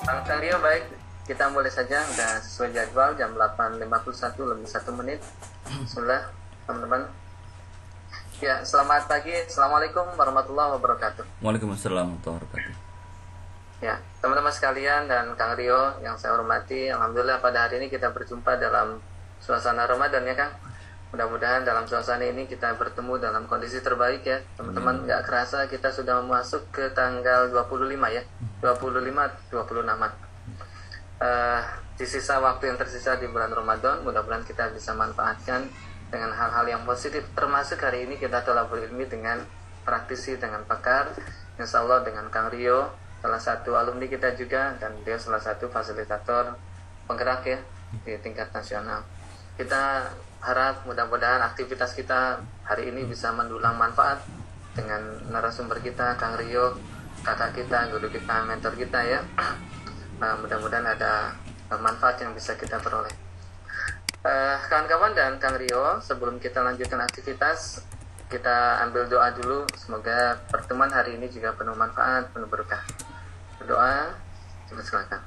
Kang Rio, baik, kita mulai saja. Udah sesuai jadwal jam 8.51 lebih 1 menit. Bismillah, teman-teman. Ya, selamat pagi. Assalamualaikum warahmatullahi wabarakatuh. Waalaikumsalam warahmatullahi wabarakatuh. Ya, teman-teman sekalian dan Kang Rio yang saya hormati, alhamdulillah pada hari ini kita berjumpa dalam suasana Ramadan ya, Kang. Mudah-mudahan dalam suasana ini kita bertemu dalam kondisi terbaik ya, teman-teman. Nggak kerasa kita sudah masuk ke tanggal 25 ya, 25-26. Di sisa waktu yang tersisa di bulan Ramadan, mudah-mudahan kita bisa manfaatkan dengan hal-hal yang positif. Termasuk hari ini kita telah berilmi dengan praktisi, dengan pakar, insya Allah dengan Kang Rio, salah satu alumni kita juga, dan dia salah satu fasilitator penggerak ya di tingkat nasional. Kita harap mudah-mudahan aktivitas kita hari ini bisa mendulang manfaat dengan narasumber kita, Kang Rio, kakak kita, guru kita, mentor kita ya. Mudah-mudahan ada manfaat yang bisa kita peroleh. Kawan-kawan dan Kang Rio, sebelum kita lanjutkan aktivitas, kita ambil doa dulu. Semoga pertemuan hari ini juga penuh manfaat, penuh berkah. Berdoa, coba silakan.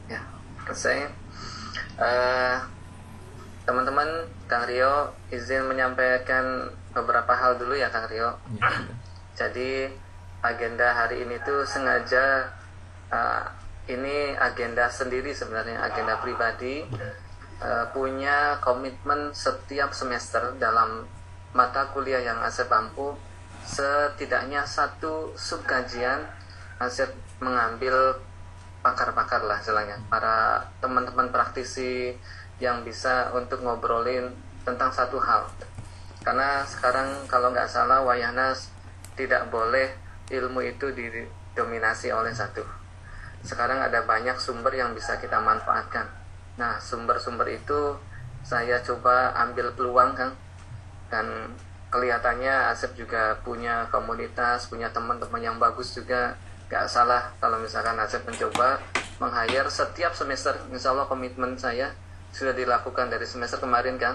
Ya, selesai. Teman-teman, Kang Rio izin menyampaikan beberapa hal dulu ya, Kang Rio. Jadi agenda hari ini tuh sengaja ini agenda sendiri sebenarnya, agenda pribadi. Punya komitmen setiap semester dalam mata kuliah yang Asep mampu, setidaknya satu subkajian Asep mengambil pakar-pakar lah istilahnya, para teman-teman praktisi yang bisa untuk ngobrolin tentang satu hal. Karena sekarang kalau nggak salah Wayanas tidak boleh ilmu itu didominasi oleh satu. Sekarang ada banyak sumber yang bisa kita manfaatkan. Nah, sumber-sumber itu saya coba ambil peluang, Kang. Dan kelihatannya Asep juga punya komunitas, punya teman-teman yang bagus juga. Gak salah kalau misalkan Asep mencoba meng-hire setiap semester. Insya Allah komitmen saya sudah dilakukan dari semester kemarin, kan.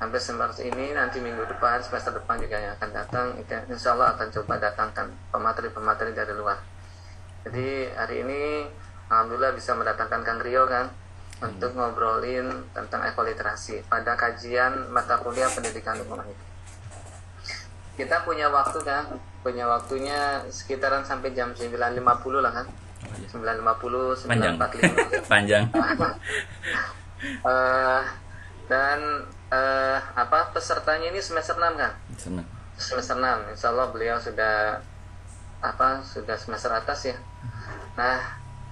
Sampai semester ini, nanti minggu depan, semester depan juga yang akan datang, insya Allah akan coba datangkan pemateri-pemateri dari luar. Jadi hari ini alhamdulillah bisa mendatangkan Kang Rio, kan, untuk ngobrolin tentang ekoliterasi pada kajian mata kuliah pendidikan lingkungan hidup. Kita punya waktu, kan, punya waktunya sekitaran sampai jam 9.50 lah, kan. 9.50, 9.45 panjang. Dan pesertanya ini semester 6, kan? Semester 6. Insya Allah beliau sudah semester atas ya. Nah,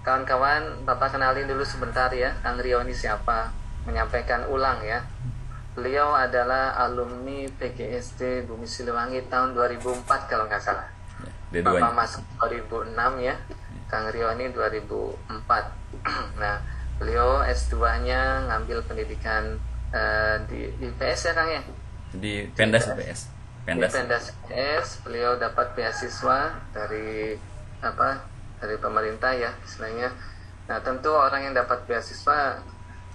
kawan-kawan, Bapak kenalin dulu sebentar ya, Kang Rio ini siapa? Menyampaikan ulang ya. Beliau adalah alumni PGSD Bumi Siliwangi tahun 2004 kalau nggak salah. Bapak masuk 2006 ya. Kang Rio ini 2004. Nah, beliau S2-nya ngambil pendidikan di IPS ya, Kang ya? Di Pendas IPS. Pendas IPS. Beliau dapat beasiswa dari dari pemerintah ya istilahnya. Nah, tentu orang yang dapat beasiswa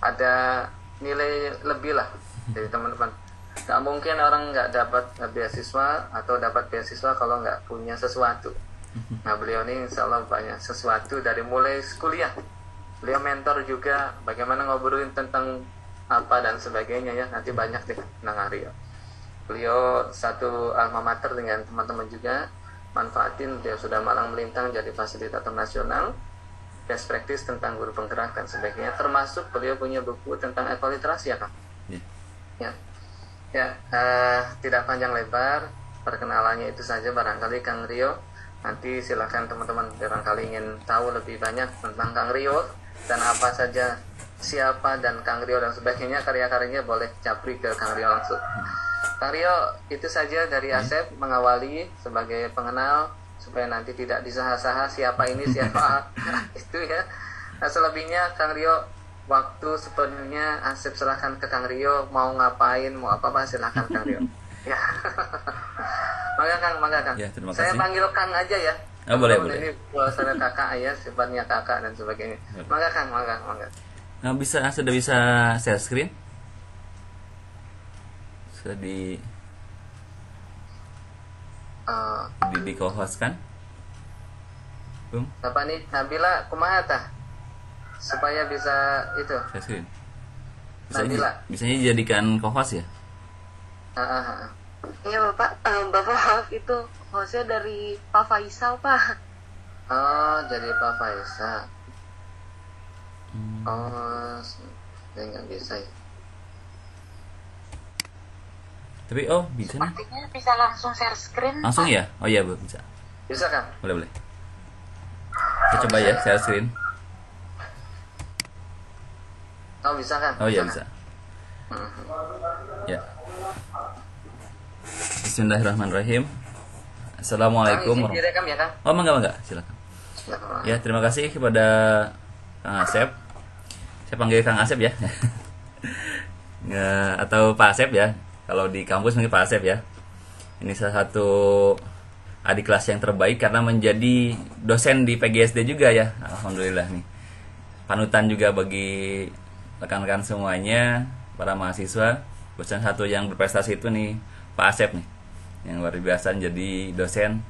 ada nilai lebih lah dari teman-teman. Gak mungkin orang nggak dapat beasiswa atau dapat beasiswa kalau nggak punya sesuatu. Nah, beliau ini insya Allah banyak sesuatu dari mulai kuliah. Beliau mentor juga, bagaimana ngobrolin tentang apa dan sebagainya ya. Nanti banyak deh tentang Rio. Beliau satu alma mater dengan teman-teman juga. Manfaatin, dia sudah malang melintang jadi fasilitator nasional, best practice tentang guru penggerak dan sebagainya. Termasuk beliau punya buku tentang ekoliterasi ya, Kang. Tidak panjang lebar, perkenalannya itu saja barangkali Kang Rio. Nanti silakan teman-teman barangkali ingin tahu lebih banyak tentang Kang Rio dan apa saja, siapa dan Kang Rio dan sebagainya, karya-karyanya boleh capri ke Kang Rio langsung. Kang Rio, itu saja dari Asep mengawali sebagai pengenal supaya nanti tidak disaha-saha siapa ini siapa itu ya. Nah, selebihnya Kang Rio, waktu sepenuhnya Asep serahkan ke Kang Rio, mau ngapain, mau apa silakan Kang Rio. Ya. Mangga Kang. Ya, terima saya kasih. panggil Kang aja ya. Boleh. Ini suasana kakak ya, sifatnya kakak dan sebagainya. Mangga Kang. Nah, sudah bisa share screen? Sudah di di co-host kan? Apa nih Nabila kumaha tah supaya bisa itu Share screen. Nabila Bisanya dijadikan co-host ya? Iya Bapak, Bapak maaf itu hostnya dari Pak Faisal Pak. Oh jadi Pak Faisal. Oh saya nggak bisa ya. Tapi bisa nih. Sepertinya bisa langsung share screen. Langsung ya? Oh iya, Bu, bisa. Bisa kan? Boleh. Kita coba ya share screen. Oh bisa kan? Oh iya bisa. Ya. Bismillahirrahmanirrahim. Assalamualaikum Kang, isi direkam ya Kang? Oh enggak, silakan. Ya, terima kasih kepada Kang Asep. Saya panggil Kang Asep ya. Ya, atau Pak Asep ya. Kalau di kampus panggil Pak Asep ya. Ini salah satu adik kelas yang terbaik karena menjadi dosen di PGSD juga ya. Alhamdulillah nih. Panutan juga bagi rekan-rekan semuanya, para mahasiswa. Dosen satu yang berprestasi itu nih Pak Asep nih. Yang luar biasa jadi dosen,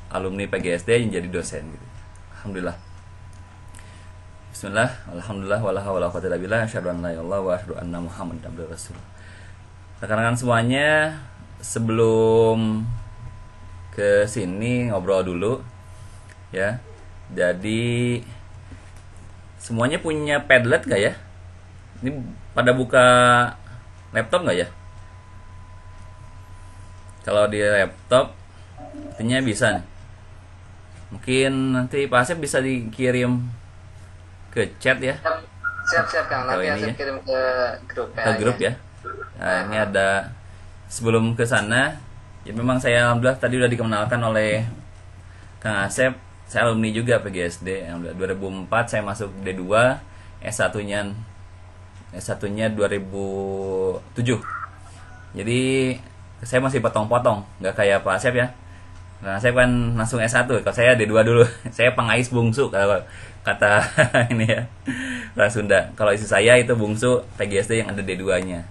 alumni PGSD yang jadi dosen gitu. Alhamdulillah. Bismillah, alhamdulillah, wala haula wala quwwata illa billah, asyhadu an la ilaha illallah wa asyhadu anna muhammadan abduhu rasul. Rekan-rekan semuanya, sebelum ke sini ngobrol dulu ya. Jadi semuanya punya Padlet gak ya? Ini pada buka laptop gak ya? Kalau di laptop artinya bisa nih. Mungkin nanti Pak Asep bisa dikirim ke chat ya. Siap Kang, nanti Ini saya ya. kirim ke grup Ke grup ya. Nah, ini ada sebelum ke sana ya, memang saya alhamdulillah tadi udah dikenalkan oleh Kang Asep. Saya alumni juga PGSD. Alhamdulillah 2004 saya masuk D2, S1-nya 2007. Jadi saya masih potong-potong, nggak kayak Pak Asep ya. Nah, saya kan langsung S1, kalau saya D2 dulu. Saya pengais bungsu kalau kata ini ya. Orang Sunda. Kalau istri saya itu bungsu PGSD yang ada D2-nya.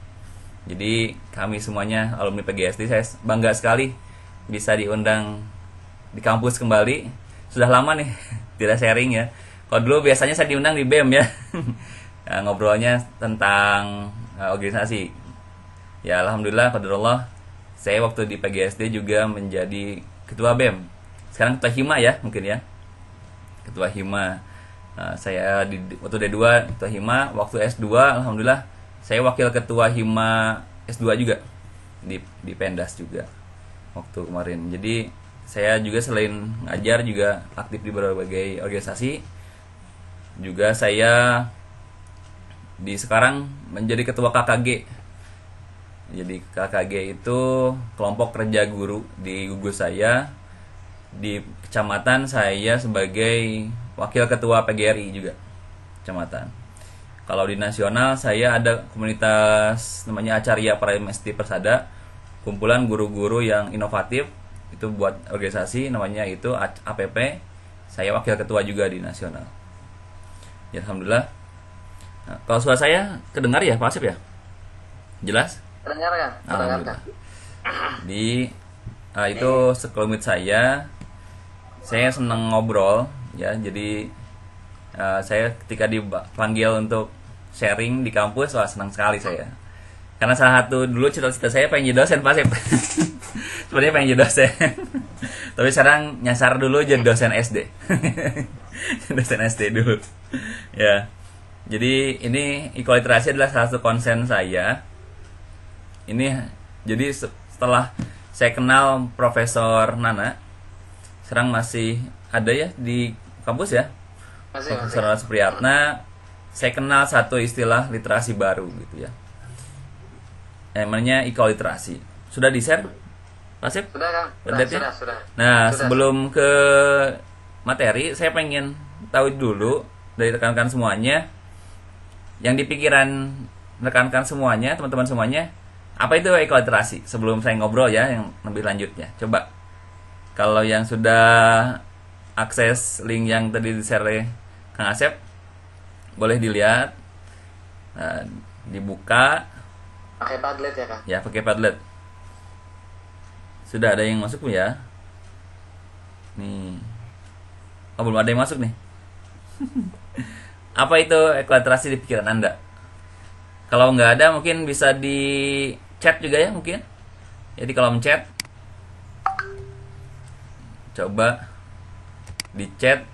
Jadi kami semuanya alumni PGSD, saya bangga sekali bisa diundang di kampus kembali. Sudah lama nih tidak sharing ya. Kalau dulu biasanya saya diundang di BEM ya. Nah, ngobrolnya tentang organisasi. Ya alhamdulillah qadarullah saya waktu di PGSD juga menjadi ketua BEM. Sekarang ketua Hima ya mungkin ya. Ketua Hima. Saya waktu D2 ketua Hima, waktu S2 alhamdulillah saya wakil ketua Hima S2 juga di Pendas juga waktu kemarin. Jadi saya juga selain ngajar juga aktif di berbagai organisasi. Juga saya sekarang menjadi ketua KKG. Jadi KKG itu kelompok kerja guru di gugus saya. Di kecamatan saya sebagai wakil ketua PGRI juga kecamatan. Kalau di nasional saya ada komunitas namanya Acarya Pramesti Persada, kumpulan guru-guru yang inovatif. Itu buat organisasi namanya itu APP. Saya wakil ketua juga di nasional. Ya alhamdulillah. Nah, kalau suara saya kedengar ya Pak Asep ya? Jelas? Kedengar kan? Alhamdulillah. Itu sekelumit saya senang ngobrol ya. Jadi saya ketika dipanggil untuk sharing di kampus, wah senang sekali saya. Karena salah satu dulu cita-cita saya pengen jadi dosen Pak Asep. Sebenarnya pengen jadi dosen. Tapi sekarang nyasar dulu jadi dosen SD. Dosen SD dulu. Ya. Jadi ini equaliterasi adalah salah satu konsen saya. Ini jadi setelah saya kenal Profesor Nana, sekarang masih ada ya di kampus ya. Profesor Nana Supriyatna, saya kenal satu istilah literasi baru gitu ya. Namanya equaliterasi. Sudah di-share? Pak Asep? Sudah Kang. Sudah. Nah, Sudah. sebelum ke materi, saya pengen tahu dulu dari rekan-rekan semuanya, yang di pikiran rekan-rekan semuanya, teman-teman semuanya, apa itu equaliterasi? Sebelum saya ngobrol ya, yang lebih lanjutnya. Coba, kalau yang sudah akses link yang tadi di-share Kang Asep, boleh dilihat, dibuka. Pakai Padlet ya Kang? Ya, pakai Padlet. Sudah ada yang masuk ya? Nih. Oh, belum ada yang masuk nih. Apa itu ekolaterasi di pikiran Anda? Kalau nggak ada mungkin bisa di chat juga ya mungkin. Jadi kalau menchat, coba di chat,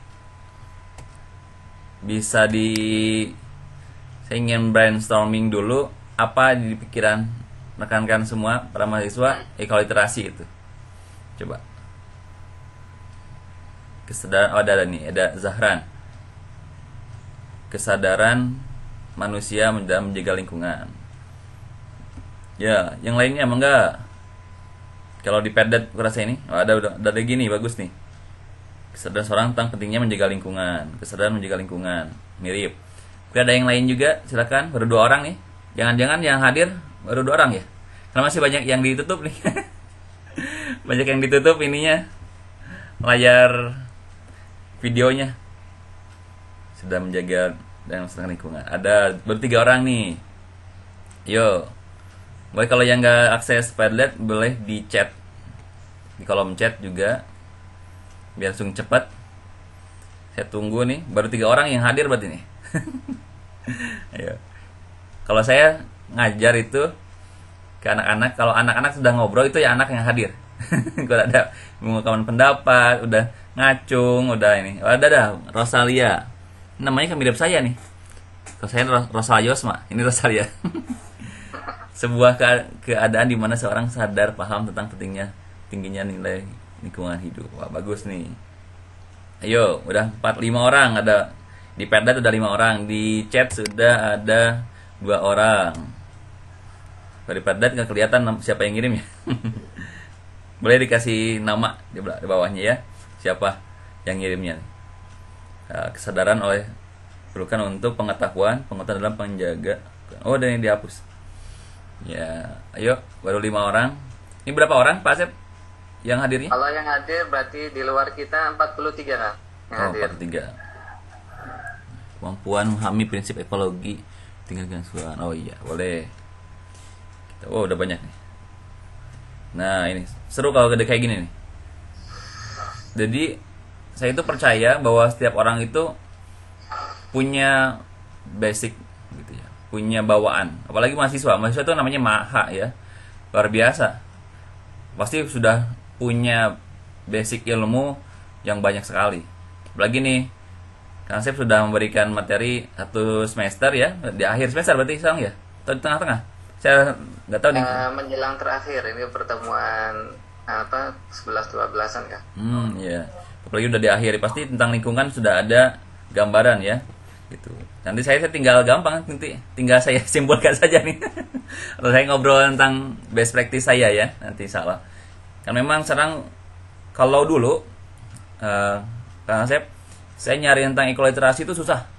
bisa saya ingin brainstorming dulu apa di pikiran rekan-rekan semua para mahasiswa ekolaterasi itu. Coba. Kesadaran, ada nih, ada Zahran. Kesadaran manusia dalam menjaga lingkungan. Ya, yang lainnya emang enggak. Kalau di Perdat kurasa ini, ada gini, bagus nih. Kesadaran seorang tentang pentingnya menjaga lingkungan. Kesadaran menjaga lingkungan, mirip. Tapi ada yang lain juga, silakan. Baru 2 orang nih. Jangan-jangan yang hadir baru 2 orang ya. Karena masih banyak yang ditutup nih. Banyak yang ditutup ininya, layar videonya. Sudah menjaga dan melestarikan lingkungan. Ada baru 3 orang nih. Yo. Boleh kalau yang nggak akses Padlet boleh di chat, di kolom chat juga, biar langsung cepat. Saya tunggu nih. Baru 3 orang yang hadir berarti nih. Ayo. Kalau saya ngajar itu ke anak-anak, kalau anak-anak sudah ngobrol itu ya anak yang hadir. Kalau ada mengungkapkan pendapat, udah ngacung, udah ini. Ada dah Rosalia. Namanya kan mirip saya nih. Kalau saya Rosalios mah, ini Rosalia. Sebuah keadaan di mana seorang sadar paham tentang tingginya nilai lingkungan hidup. Wah, bagus nih. Ayo, udah 4-5 orang, ada di Perdat udah 5 orang, di chat sudah ada 2 orang. Kalau di Perdat nggak kelihatan siapa yang ngirim ya. Boleh dikasih nama di bawahnya ya, siapa yang ngirimnya. Kesadaran perlukan untuk pengetahuan dalam penjaga. Oh, ada yang dihapus. Ya, ayo, baru 5 orang. Ini berapa orang, Pak Asep, yang hadirnya? Kalau yang hadir berarti di luar kita 43 kan? Oh, 43. Kemampuan memahami prinsip ekologi tinggal kesulitan. Oh iya, boleh. Oh, udah banyak nih. Nah, ini seru kalau gede kayak gini nih. Jadi, saya itu percaya bahwa setiap orang itu punya basic gitu ya, punya bawaan. Apalagi mahasiswa itu namanya maha ya, luar biasa. Pasti sudah punya basic ilmu yang banyak sekali. Apalagi nih, Kang Asep sudah memberikan materi 1 semester ya, di akhir semester berarti sekarang ya, atau di tengah-tengah? Saya nggak tahu nih. Menjelang terakhir ini pertemuan 11-12an ya. Ya. Apalagi udah di akhir, pasti tentang lingkungan sudah ada gambaran ya. Gitu. Nanti saya tinggal gampang, tinggal saya simpulkan saja nih. Atau saya ngobrol tentang best practice saya ya, nanti salah. Kan memang sekarang kalau dulu Kang Asep, saya nyari tentang ekolaterasi itu susah.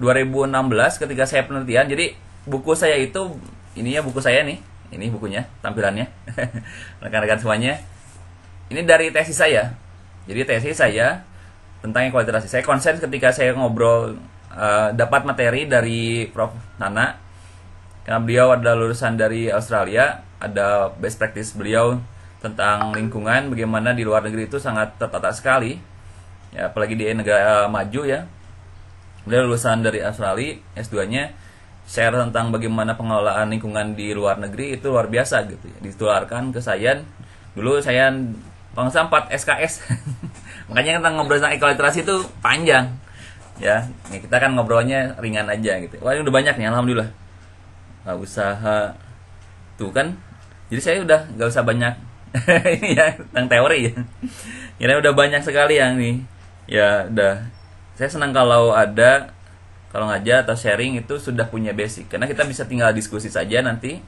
2016 ketika saya penelitian, jadi buku saya itu, ininya buku saya nih, ini bukunya, tampilannya. Rekan-rekan semuanya. Ini dari tesis saya. Jadi tesis saya tentang ekolaterasi. Saya konsen ketika saya ngobrol, dapat materi dari Prof. Nana, karena beliau adalah lulusan dari Australia, ada best practice beliau tentang lingkungan, bagaimana di luar negeri itu sangat tertata sekali, ya, apalagi di negara maju ya. Beliau lulusan dari Australia, S2-nya share tentang bagaimana pengelolaan lingkungan di luar negeri itu luar biasa gitu ya, ditularkan ke saya. Dulu saya bangsa 4 SKS. Makanya tentang ngobrol tentang ekolaterasi itu panjang. Ya, kita kan ngobrolnya ringan aja gitu. Wah, ini udah banyak nih, alhamdulillah. Usaha tuh kan. Jadi saya udah nggak usah banyak ini ya tentang teori ya. Kira udah banyak sekali yang nih. Ya udah. Saya senang kalau ngajar atau sharing itu sudah punya basic. Karena kita bisa tinggal diskusi saja nanti.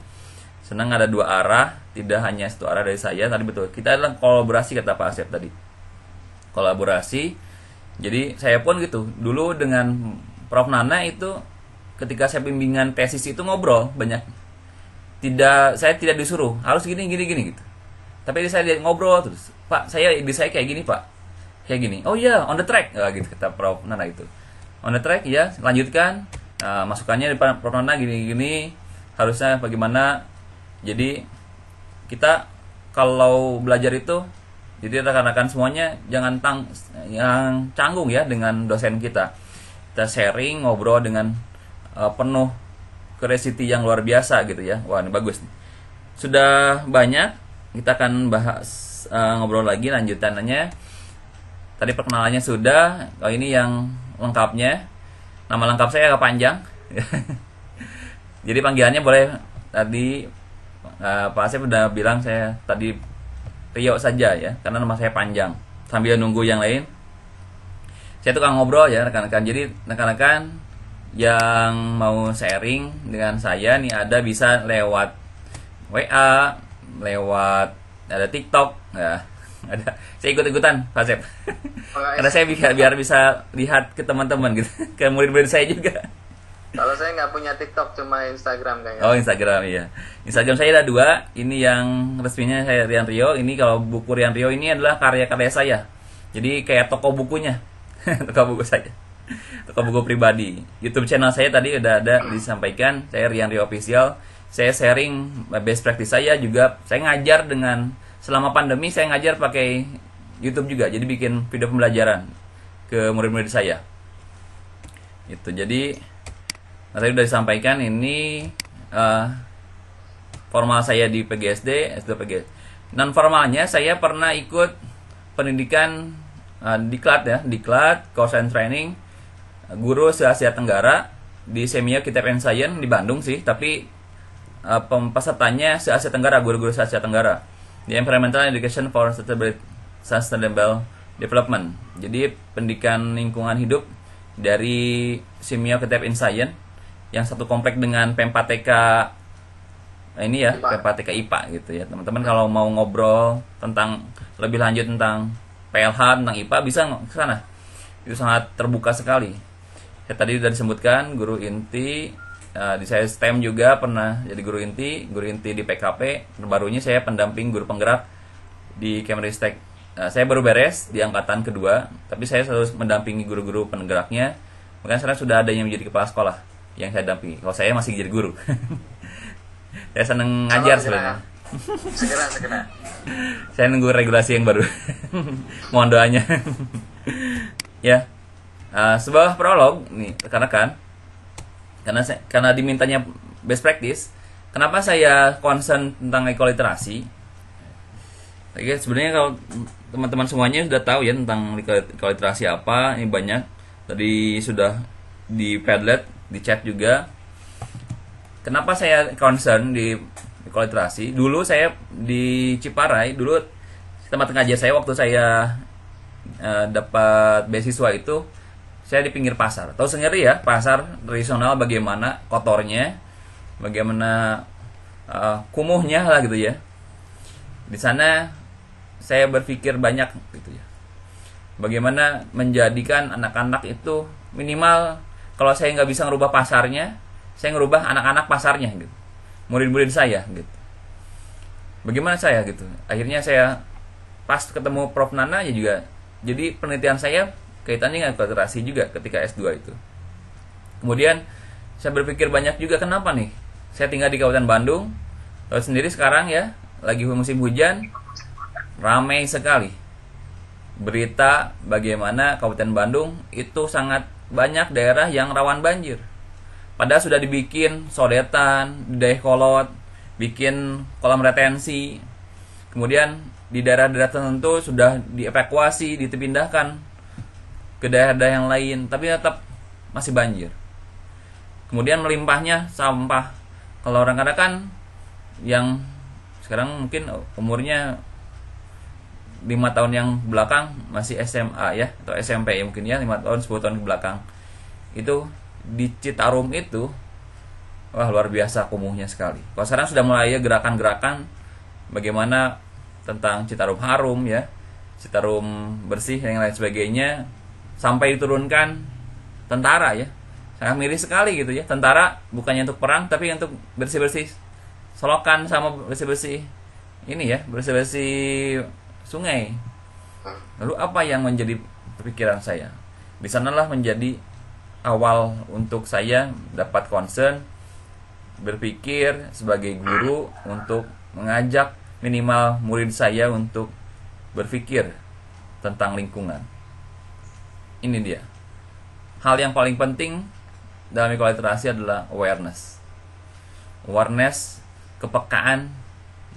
Senang ada 2 arah, tidak hanya 1 arah dari saya. Tadi betul. Kita adalah kolaborasi kata Pak Asep tadi. Kolaborasi. Jadi saya pun gitu, dulu dengan Prof. Nana itu ketika saya bimbingan tesis itu ngobrol banyak. Saya tidak disuruh harus gini gitu. Tapi saya ngobrol terus, Pak, saya kayak gini Pak, kayak gini. Oh iya, on the track, gitu kata Prof. Nana itu. On the track ya, lanjutkan. Masukannya dari Prof. Nana gini, harusnya bagaimana. Jadi kita kalau belajar itu Jadi rekan-rekan semuanya jangan yang canggung ya dengan dosen kita. Kita sharing, ngobrol dengan penuh curiosity yang luar biasa gitu ya. Wah, ini bagus nih. Sudah banyak, kita akan bahas ngobrol lagi lanjutannya. Tadi perkenalannya sudah, kalau ini yang lengkapnya. Nama lengkap saya agak panjang. Jadi panggilannya boleh, tadi Pak Asep udah bilang saya tadi Rio saja ya, karena nama saya panjang. Sambil nunggu yang lain, saya tukang ngobrol ya rekan-rekan. Jadi rekan-rekan yang mau sharing dengan saya nih, ada bisa lewat WA, lewat ada TikTok ya. Ada, saya ikut-ikutan Pak Asep. Karena saya biar bisa lihat ke teman-teman gitu, ke murid-murid saya juga. Kalau saya nggak punya TikTok, cuma Instagram kayaknya. Oh, Instagram, iya. Instagram saya ada 2. Ini yang resminya saya Rian Rio. Ini kalau buku Rian Rio ini adalah karya-karya saya. Jadi kayak toko bukunya. Toko buku saya. Toko buku pribadi. YouTube channel saya tadi udah ada disampaikan. Saya Rian Rio Official. Saya sharing best practice saya juga. Saya ngajar selama pandemi saya ngajar pakai YouTube juga. Jadi bikin video pembelajaran ke murid-murid saya. Itu. Jadi tadi sudah disampaikan ini formal saya di PGSD, S2 PGSD. Non formalnya saya pernah ikut pendidikan diklat ya, diklat course and training guru se-Asia Tenggara di Semio Kitab and Science di Bandung sih, tapi pesertanya se-Asia Tenggara, guru-guru se-Asia Tenggara di Environmental Education for Sustainable Development. Jadi pendidikan lingkungan hidup dari Semio Kitab and Science yang satu komplek dengan PMK ini ya, PMK IPA gitu ya. Teman-teman kalau mau ngobrol tentang lebih lanjut tentang PLH, tentang IPA bisa ke sana. Itu sangat terbuka sekali. Saya tadi sudah disebutkan guru inti di saya STEM juga pernah jadi guru inti di PKP. Terbarunya saya pendamping guru penggerak di Kemristek. Saya baru beres di angkatan kedua, tapi saya selalu mendampingi guru-guru penggeraknya. Makanya sekarang sudah ada yang menjadi kepala sekolah yang saya dampingi. Kalau saya masih jadi guru. Saya seneng ngajar sebenarnya. Segera. Saya nunggu regulasi yang baru. Mohon doanya. Ya. Sebuah prolog nih rekan-rekan. Karena dimintanya best practice, kenapa saya concern tentang ekoliterasi? Oke, sebenarnya kalau teman-teman semuanya sudah tahu ya tentang ekoliterasi apa, ini banyak. Tadi sudah di Padlet, di chat juga. Kenapa saya concern di ekoliterasi? Dulu saya di Ciparai, dulu tempat ngajar saya waktu saya dapat beasiswa itu, saya di pinggir pasar. Tahu sendiri ya, pasar tradisional bagaimana kotornya, bagaimana kumuhnya lah gitu ya. Di sana saya berpikir banyak gitu ya. Bagaimana menjadikan anak-anak itu minimal, kalau saya nggak bisa ngerubah pasarnya, saya ngerubah anak-anak pasarnya gitu, murid-murid saya gitu. Bagaimana saya gitu? Akhirnya saya pas ketemu Prof Nana ya juga, jadi penelitian saya kaitannya dengan ekoliterasi juga ketika S2 itu. Kemudian saya berpikir banyak juga, kenapa nih? Saya tinggal di Kabupaten Bandung, tahu sendiri sekarang ya, lagi musim hujan, ramai sekali berita bagaimana Kabupaten Bandung itu sangat banyak daerah yang rawan banjir. Padahal sudah dibikin sodetan, Dayakolot, bikin kolam retensi. Kemudian di daerah-daerah tertentu sudah dievakuasi, dipindahkan ke daerah-daerah yang lain, tapi tetap masih banjir. Kemudian melimpahnya sampah. Kalau orang-orang yang sekarang mungkin umurnya 5 tahun yang belakang masih SMA ya, atau SMP ya mungkin ya, 5 tahun 10 tahun ke belakang, itu di Citarum itu wah luar biasa kumuhnya sekali. Kalau sekarang sudah mulai ya gerakan-gerakan bagaimana tentang Citarum harum ya, Citarum bersih dan lain sebagainya, sampai diturunkan tentara ya. Sangat miris sekali gitu ya, tentara bukannya untuk perang tapi untuk bersih-bersih selokan sama bersih-bersih ini ya, bersih-bersih sungai. Lalu apa yang menjadi pikiran saya? Di sanalah menjadi awal untuk saya dapat concern, berpikir sebagai guru untuk mengajak minimal murid saya untuk berpikir tentang lingkungan. Ini dia. Hal yang paling penting dalam ekoliterasi adalah awareness. Awareness, kepekaan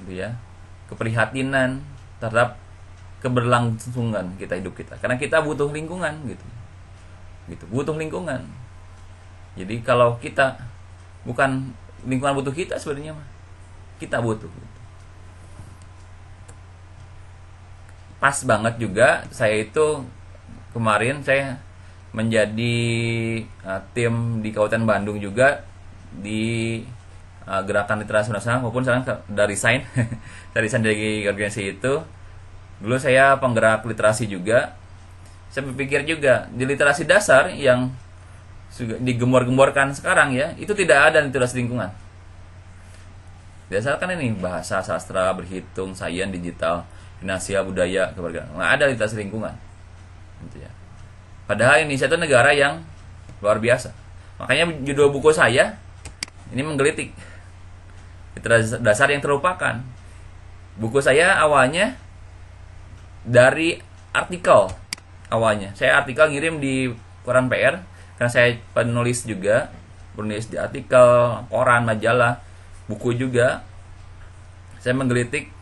gitu ya. Keprihatinan terhadap keberlangsungan kita hidup kita. Karena kita butuh lingkungan gitu. Gitu, butuh lingkungan. Jadi kalau kita bukan lingkungan butuh kita sebenarnya mah. Kita butuh. Pas banget juga saya itu kemarin saya menjadi tim di Kabupaten Bandung juga di gerakan literasi nasional maupun sekarang dari resign dari resign dari organisasi itu. Dulu saya penggerak literasi juga. Saya berpikir juga di literasi dasar yang digembor-gemborkan sekarang ya, itu tidak ada literasi lingkungan. Dasar kan ini bahasa, sastra, berhitung, sains, digital, finansial, budaya, kewarganegaraan. Nggak ada literasi lingkungan. Gitu ya. Padahal Indonesia itu negara yang luar biasa. Makanya judul buku saya ini menggelitik literasi dasar yang terlupakan. Buku saya awalnya dari artikel. Awalnya saya artikel ngirim di koran PR karena saya penulis juga, penulis di artikel, koran, majalah, buku juga. Saya menggelitik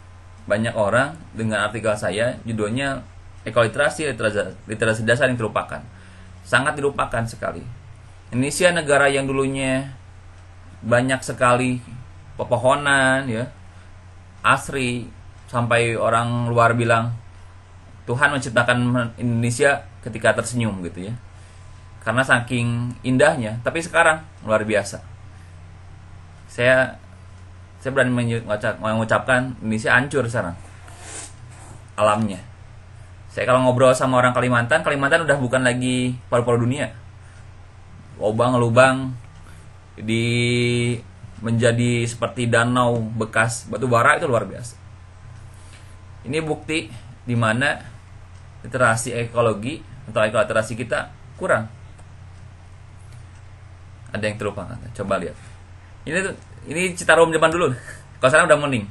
banyak orang dengan artikel saya, judulnya Ekoliterasi, literasi dasar yang terlupakan. Sangat dilupakan sekali. Indonesia negara yang dulunya banyak sekali pepohonan ya, asri, sampai orang luar bilang Tuhan menciptakan Indonesia ketika tersenyum gitu ya. Karena saking indahnya, tapi sekarang luar biasa. Saya berani mengucapkan Indonesia hancur sekarang. Alamnya. Saya kalau ngobrol sama orang Kalimantan udah bukan lagi paru-paru dunia. Lubang-lubang menjadi seperti danau bekas batu bara, itu luar biasa. Ini bukti di mana literasi ekologi atau ekoliterasi kita kurang. Ada yang terlupakan. Coba lihat. Ini Citarum zaman dulu. Kalau sekarang udah mending.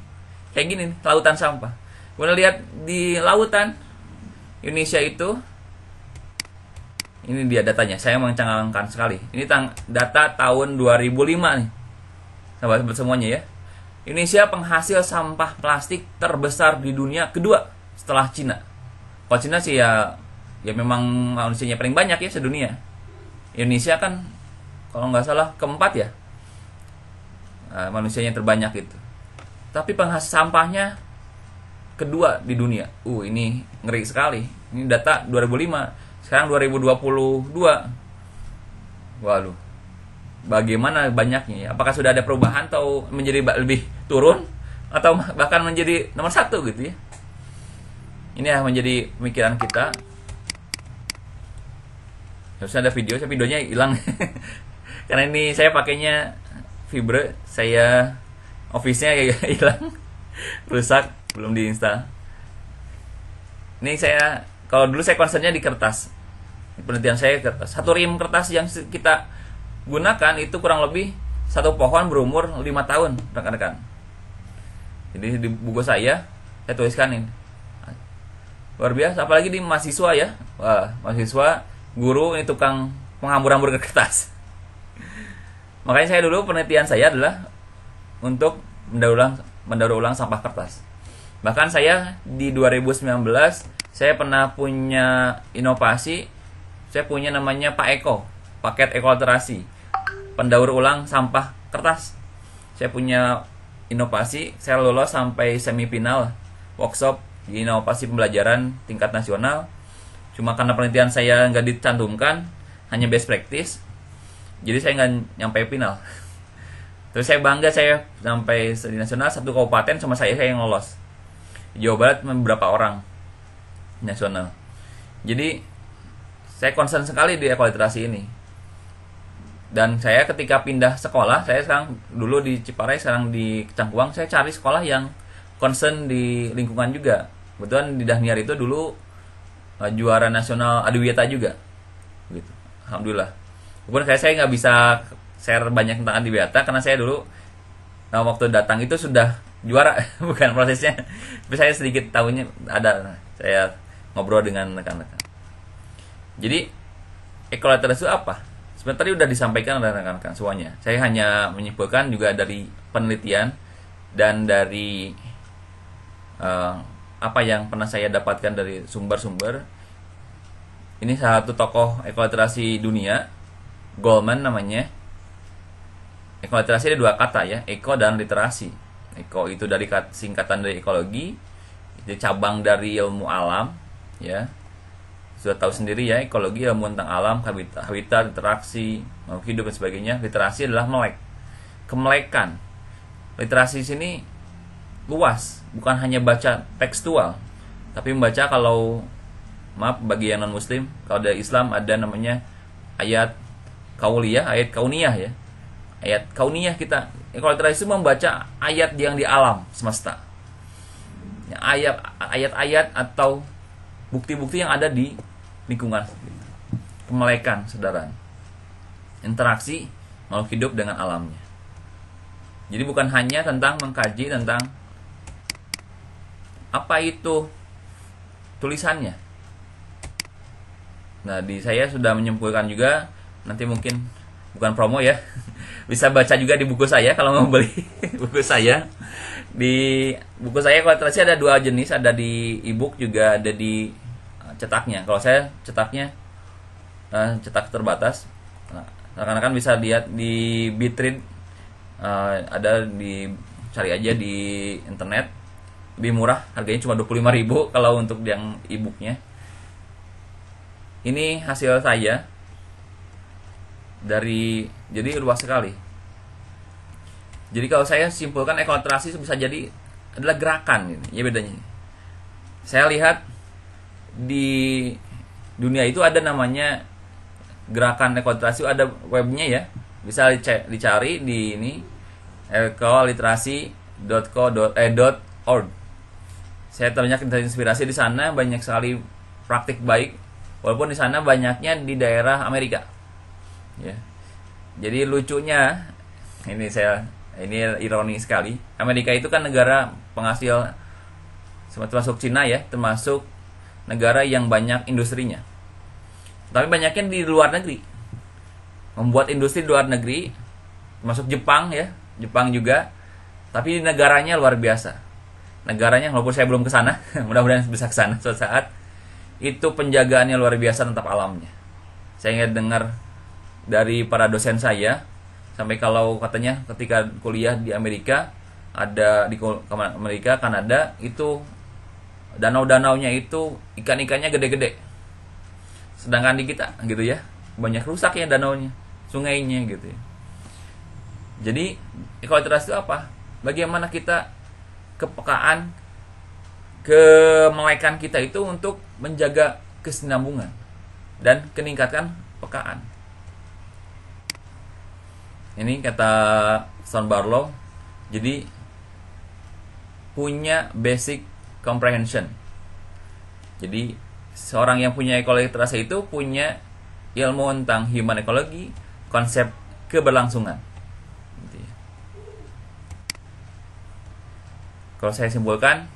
Kayak gini, lautan sampah. Kemudian lihat di lautan Indonesia itu, ini dia datanya. Saya mencengangkan sekali. Ini data tahun 2005 nih. Sahabat semuanya ya. Indonesia penghasil sampah plastik terbesar di dunia kedua setelah Cina. Kalau Cina sih ya memang manusianya paling banyak ya sedunia. Indonesia kan kalau nggak salah keempat ya, manusianya terbanyak itu. Tapi penghasil sampahnya kedua di dunia. Ini ngeri sekali. Ini data 2005. Sekarang 2022. Waduh. Bagaimana banyaknya ya? Apakah sudah ada perubahan atau menjadi lebih turun atau bahkan menjadi nomor 1 gitu ya? Ini yang menjadi pemikiran kita. Harusnya ada videonya hilang. Karena ini saya pakainya fiber, saya office-nya hilang, rusak, belum diinstal. Ini saya, kalau dulu saya concernnya di kertas. Penelitian saya kertas. Satu rim kertas yang kita gunakan itu kurang lebih satu pohon berumur 5 tahun, rekan-rekan. Jadi di buku saya tuliskan ini. Luar biasa, apalagi di mahasiswa ya. Wah, mahasiswa, guru, ini tukang menghambur-hambur kertas. Makanya saya dulu penelitian saya adalah untuk mendaur ulang sampah kertas. Bahkan saya di 2019 saya pernah punya inovasi. Saya punya namanya Pak Eko, paket ekoliterasi, pendaur ulang sampah kertas. Saya punya inovasi, saya lolos sampai semifinal workshop di inovasi pembelajaran tingkat nasional. Cuma karena penelitian saya nggak dicantumkan, hanya best practice, jadi saya nggak nyampe final. Terus saya bangga saya sampai di nasional, satu kabupaten sama saya yang lolos. Di Jawa Barat beberapa orang nasional. Jadi saya concern sekali di ekoliterasi ini. Dan saya ketika pindah sekolah, saya sekarang dulu di Ciparai, sekarang di Cangkuang, saya cari sekolah yang concern di lingkungan juga. Kebetulan di Dahniar itu dulu juara nasional Adiwiyata juga, gitu. Alhamdulillah. Walaupun saya nggak bisa share banyak tentang Adiwiyata karena saya dulu waktu datang itu sudah juara, bukan prosesnya. Tapi saya sedikit tahunya ada. saya ngobrol dengan rekan-rekan. Jadi ekoliterasi itu apa? Sebenarnya tadi udah disampaikan oleh rekan-rekan semuanya. Saya hanya menyimpulkan juga dari penelitian dan dari apa yang pernah saya dapatkan dari sumber-sumber. Ini salah satu tokoh ekoliterasi dunia, Goleman namanya. Ekoliterasi ada dua kata ya, eko dan literasi. Eko itu dari singkatan dari ekologi, itu cabang dari ilmu alam, ya. Sudah tahu sendiri ya, ekologi ilmu tentang alam, habitat, interaksi, makhluk hidup dan sebagainya. Literasi adalah melek, kemelekan. Literasi di sini luas, bukan hanya baca tekstual, tapi membaca kalau maaf bagi yang non muslim, kalau ada Islam ada namanya ayat kauliyah, ayat kauniyah ya. Ayat kauniyah kita, kalau literasi itu membaca ayat yang di alam semesta. Ya, ayat-ayat atau bukti-bukti yang ada di lingkungan. Kemelekan, saudara. Interaksi makhluk hidup dengan alamnya. Jadi bukan hanya tentang mengkaji tentang apa itu tulisannya. Nah, di saya sudah menyimpulkan juga, nanti mungkin bukan promo ya. Bisa baca juga di buku saya kalau mau beli buku saya. Di buku saya literasi ada dua jenis, ada di e-book juga ada di cetaknya. Kalau saya cetaknya cetak terbatas. Nah, rekan-rekan bisa lihat di Bitread, ada di cari aja di internet. Lebih murah, harganya cuma 25.000 kalau untuk yang e-booknya. Ini hasil saya dari, jadi luas sekali. Jadi kalau saya simpulkan ekoliterasi bisa jadi adalah gerakan gitu, ya bedanya. Saya lihat di dunia itu ada namanya gerakan ekoliterasi, ada webnya ya, bisa dicari di ini ekoliterasi.co.org. Saya banyak terinspirasi di sana, banyak sekali praktik baik, walaupun di sana banyaknya di daerah Amerika. Ya. Jadi lucunya ini ironi sekali. Amerika itu kan negara penghasil, termasuk Cina ya, termasuk negara yang banyak industrinya. Tapi banyaknya di luar negeri. Membuat industri di luar negeri, termasuk Jepang ya, Jepang juga. Tapi negaranya luar biasa. Negaranya walaupun saya belum ke sana, mudah-mudahan bisa ke sana suatu saat. Itu penjagaannya luar biasa tentang alamnya. Saya dengar dari para dosen saya, sampai kalau katanya ketika kuliah di Amerika, ada di Amerika, Kanada, itu danau-danaunya itu ikan-ikannya gede-gede. Sedangkan di kita gitu ya, banyak rusak ya danaunya, sungainya gitu ya. Jadi ekoliterasi itu apa? Bagaimana kita kepekaan, kemelekan kita itu untuk menjaga kesinambungan dan meningkatkan pekaan. Ini kata Stone Barlow, jadi punya basic comprehension. Jadi seorang yang punya ekoliterasi itu punya ilmu tentang human ecology, konsep keberlangsungan. Gitu ya. Kalau saya simpulkan,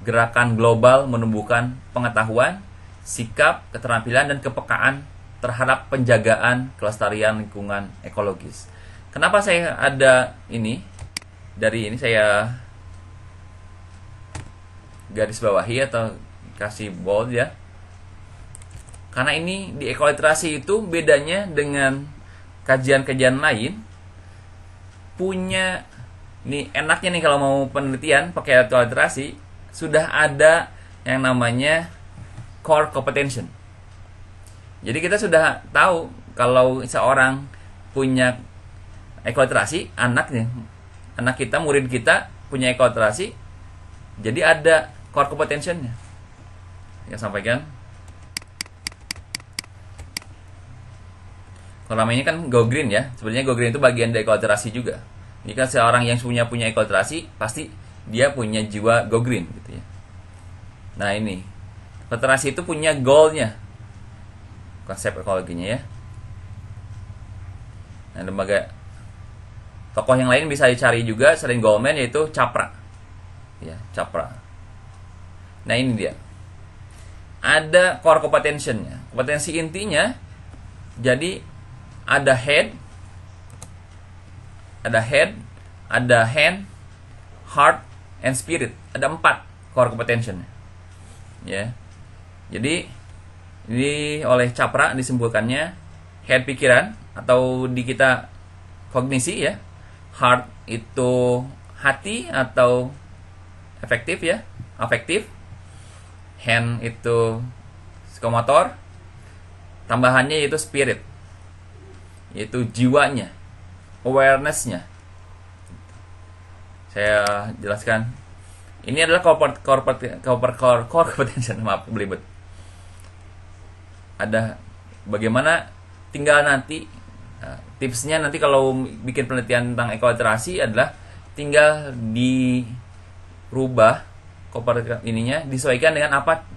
gerakan global menumbuhkan pengetahuan, sikap, keterampilan, dan kepekaan terhadap penjagaan kelestarian lingkungan ekologis. Kenapa saya ada ini? Dari ini saya garis bawahi atau kasih bold ya. Karena ini di ekoliterasi itu bedanya dengan kajian-kajian lain, punya ini enaknya nih kalau mau penelitian pakai ekoliterasi, sudah ada yang namanya core competency. Jadi kita sudah tahu kalau seorang punya ekoliterasi, anak kita, murid kita punya ekoliterasi, jadi ada core competency-nya. Yang sampaikan. Kalau namanya kan Go Green ya. Sebenarnya Go Green itu bagian dari ekoliterasi juga. Ini kan seorang yang punya ekoliterasi, pasti dia punya jiwa Go Green gitu ya. Nah ini, ekoliterasi itu punya goal-nya, konsep ekologinya ya. Nah, lembaga tokoh yang lain bisa dicari juga selain Goleman, yaitu Chopra. Ya, Chopra. Nah, ini dia. ada core competention-nya. Kompetensi intinya, jadi ada head, ada hand, heart, and spirit. Ada 4 core competention-nya. Ya. Jadi ini oleh Capra disimpulkannya, head pikiran atau di kita kognisi ya. Heart itu hati atau efektif ya, afektif. Hand itu psikomotor. Tambahannya yaitu spirit, yaitu jiwanya, awareness-nya. Saya jelaskan. Ini adalah core competency, maaf belibet. Ada bagaimana, tinggal nanti tipsnya nanti kalau bikin penelitian tentang ekoliterasi adalah tinggal dirubah ininya, disesuaikan dengan apa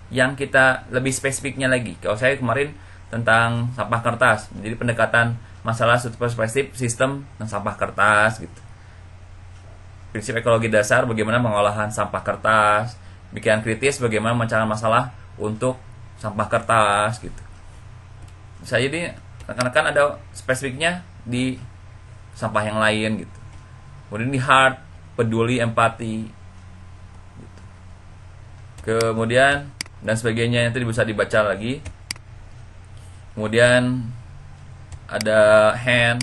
yang kita lebih spesifiknya lagi. Kalau saya kemarin tentang sampah kertas, jadi pendekatan masalah perspektif sistem dan sampah kertas gitu. Prinsip ekologi dasar bagaimana pengolahan sampah kertas, pikiran kritis bagaimana mencari masalah untuk sampah kertas gitu. Bisa jadi rekan-rekan ada spesifiknya di sampah yang lain gitu. Kemudian di heart, peduli, empati gitu. Kemudian dan sebagainya, nanti bisa dibaca lagi. Kemudian ada hand,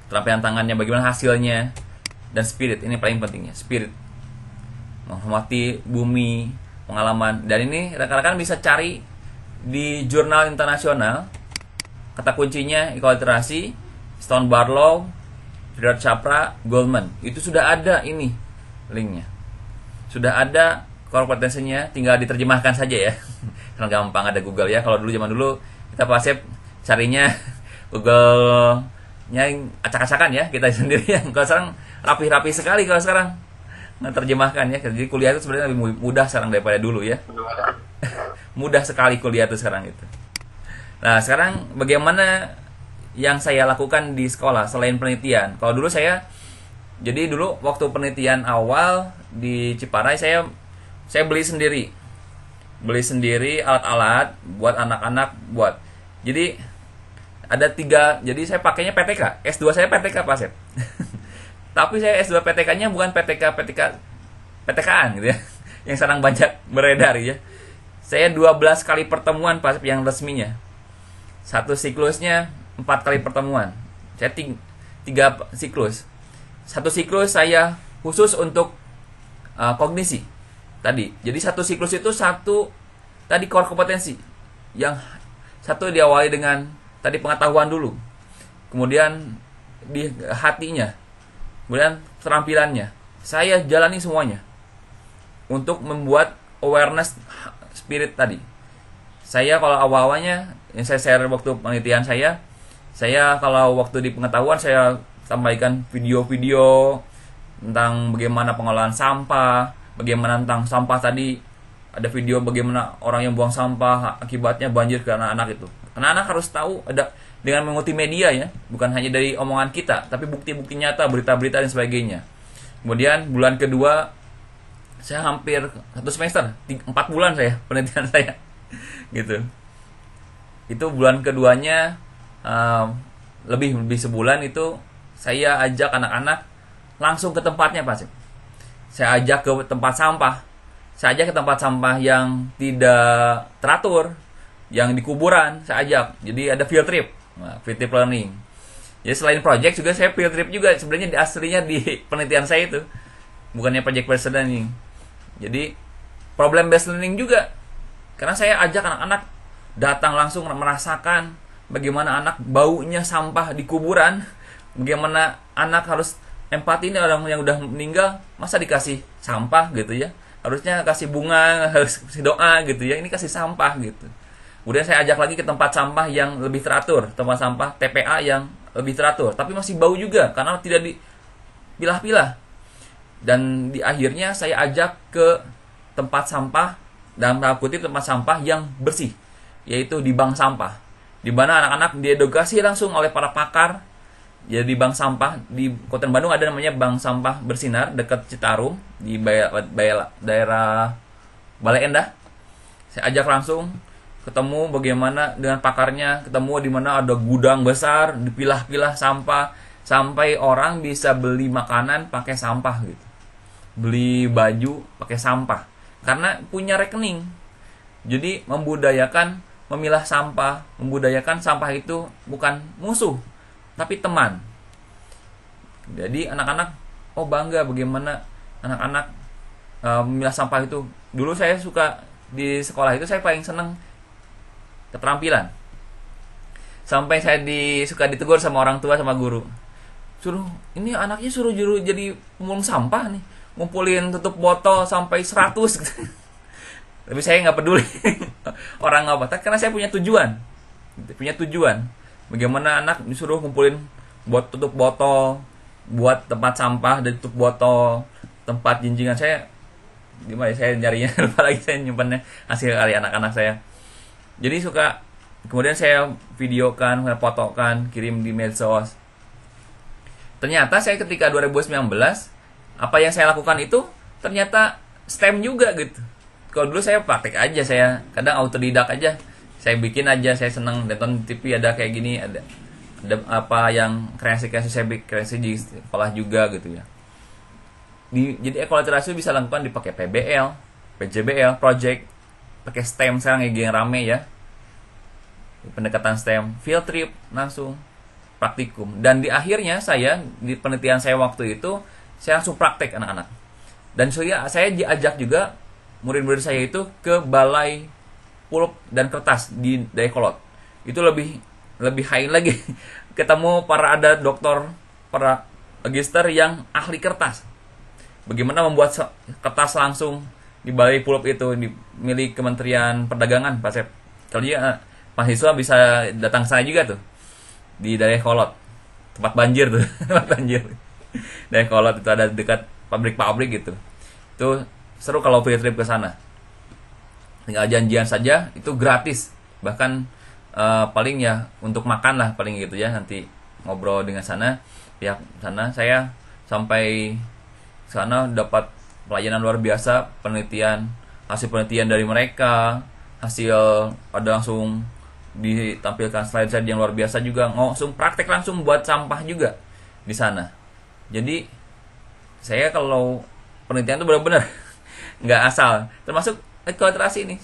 keterampilan tangannya bagaimana hasilnya, dan spirit, ini paling pentingnya, spirit, menghormati bumi, pengalaman. Dan ini rekan-rekan bisa cari di jurnal internasional, kata kuncinya ekoliterasi, Stone Barlow, Frederick Capra, Goldman. Itu sudah ada ini linknya, sudah ada kompetensinya, tinggal diterjemahkan saja ya. Karena gampang, ada Google ya. Kalau dulu zaman dulu kita pasif carinya Google-nya acak-acakan ya, kita sendiri yang kalau sekarang rapi-rapi sekali kalau sekarang menerjemahkan ya. Jadi kuliah itu sebenarnya lebih mudah sekarang daripada dulu ya. Mudah sekali kuliah itu sekarang itu. Nah, sekarang bagaimana yang saya lakukan di sekolah selain penelitian? Kalau dulu saya, jadi dulu waktu penelitian awal di Ciparai saya beli sendiri alat-alat buat anak-anak buat. Jadi ada 3, jadi saya pakainya PTK. S2 saya PTK Pak Sep. Tapi saya S2 PTK-nya bukan PTK-an gitu ya. Yang sekarang banyak beredar ya. Saya 12 kali pertemuan Pak Sep yang resminya. Satu siklusnya 4 kali pertemuan. Saya 3 siklus. Satu siklus saya khusus untuk kognisi tadi. Jadi satu siklus itu satu tadi core kompetensi. Yang satu diawali dengan tadi pengetahuan dulu. Kemudian di hatinya. Kemudian keterampilannya. Saya jalani semuanya untuk membuat awareness spirit tadi. Saya kalau awal-awalnya yang saya share waktu penelitian saya kalau waktu di pengetahuan saya sampaikan video-video tentang bagaimana pengolahan sampah, bagaimana tentang sampah tadi, ada video bagaimana orang yang buang sampah akibatnya banjir karena anak itu. Karena anak harus tahu ada dengan mengikuti media ya, bukan hanya dari omongan kita, tapi bukti-bukti nyata, berita-berita dan sebagainya. Kemudian bulan kedua saya hampir 1 semester, 4 bulan saya penelitian saya, gitu. Itu bulan keduanya lebih sebulan itu saya ajak anak-anak langsung ke tempatnya Pak. Saya ajak ke tempat sampah. Saya ajak ke tempat sampah yang tidak teratur, yang di kuburan saya ajak. Jadi ada field trip, field trip learning. Jadi selain project juga saya field trip juga. Sebenarnya aslinya di penelitian saya itu bukannya project based learning. Jadi problem based learning juga. Karena saya ajak anak-anak datang langsung merasakan bagaimana anak baunya sampah di kuburan, bagaimana anak harus empati, ini orang yang udah meninggal masa dikasih sampah gitu ya, harusnya kasih bunga, harus kasih doa gitu ya, ini kasih sampah gitu. Kemudian saya ajak lagi ke tempat sampah yang lebih teratur, tempat sampah TPA yang lebih teratur, tapi masih bau juga karena tidak dipilah-pilah. Dan di akhirnya saya ajak ke tempat sampah, dalam tanda kutip tempat sampah yang bersih, yaitu di bank sampah, di mana anak-anak diedukasi langsung oleh para pakar. Jadi bank sampah di Kota Bandung ada namanya Bank Sampah Bersinar dekat Citarum di daerah Bale Endah. Saya ajak langsung ketemu bagaimana dengan pakarnya, ketemu di mana ada gudang besar, dipilah-pilah sampah sampai orang bisa beli makanan pakai sampah gitu. Beli baju pakai sampah karena punya rekening. Jadi membudayakan memilah sampah, membudayakan sampah itu bukan musuh tapi teman. Jadi anak-anak bangga bagaimana anak-anak memilah sampah itu. Dulu saya suka di sekolah itu, saya paling seneng keterampilan. Sampai saya suka ditegur sama orang tua sama guru. Ini anaknya suruh jadi pemulung sampah nih, ngumpulin tutup botol sampai 100. Tapi saya nggak peduli orang apa, karena saya punya tujuan. Bagaimana anak disuruh ngumpulin tutup botol, buat tempat sampah dan tutup botol, tempat jinjingan. Saya gimana saya nyarinya, lupa lagi saya nyimpannya, hasil karya anak-anak saya. Jadi kemudian saya videokan, saya fotokan, kirim di medsos. Ternyata saya ketika 2019, apa yang saya lakukan itu ternyata STEM juga gitu. Kalau dulu saya praktek aja, saya kadang autodidak aja. Saya bikin aja, saya seneng nonton TV ada kayak gini, ada apa yang kreasi saya bikin kreasi di sekolah juga gitu ya. Jadi ekoliterasi bisa lakukan dipakai PBL, PJBL, project, pakai STEM sekarang yang rame ya. Pendekatan STEM, field trip langsung praktikum. Dan di akhirnya di penelitian saya waktu itu saya langsung praktek anak-anak. Dan saya diajak juga murid-murid saya itu ke balai pulp dan kertas di Dayakolot. Itu lebih high lagi. Ketemu ada dokter, para magister yang ahli kertas. Bagaimana membuat kertas langsung di balai pulp itu milik Kementerian Perdagangan, Pak Sep. Kalau dia mahasiswa bisa datang sana juga tuh. Di Dayakolot. Tempat banjir tuh, tempat banjir. Dayakolot itu ada dekat pabrik-pabrik gitu. Itu seru kalau field trip ke sana. Tinggal janjian saja, itu gratis. Bahkan paling ya untuk makan lah paling gitu ya, nanti ngobrol dengan pihak sana. Saya sampai sana dapat pelayanan luar biasa, hasil penelitian dari mereka, hasil ada langsung ditampilkan slide yang luar biasa juga, langsung praktek langsung buat sampah juga di sana. Jadi saya kalau penelitian itu benar-benar nggak asal, termasuk ekoliterasi ini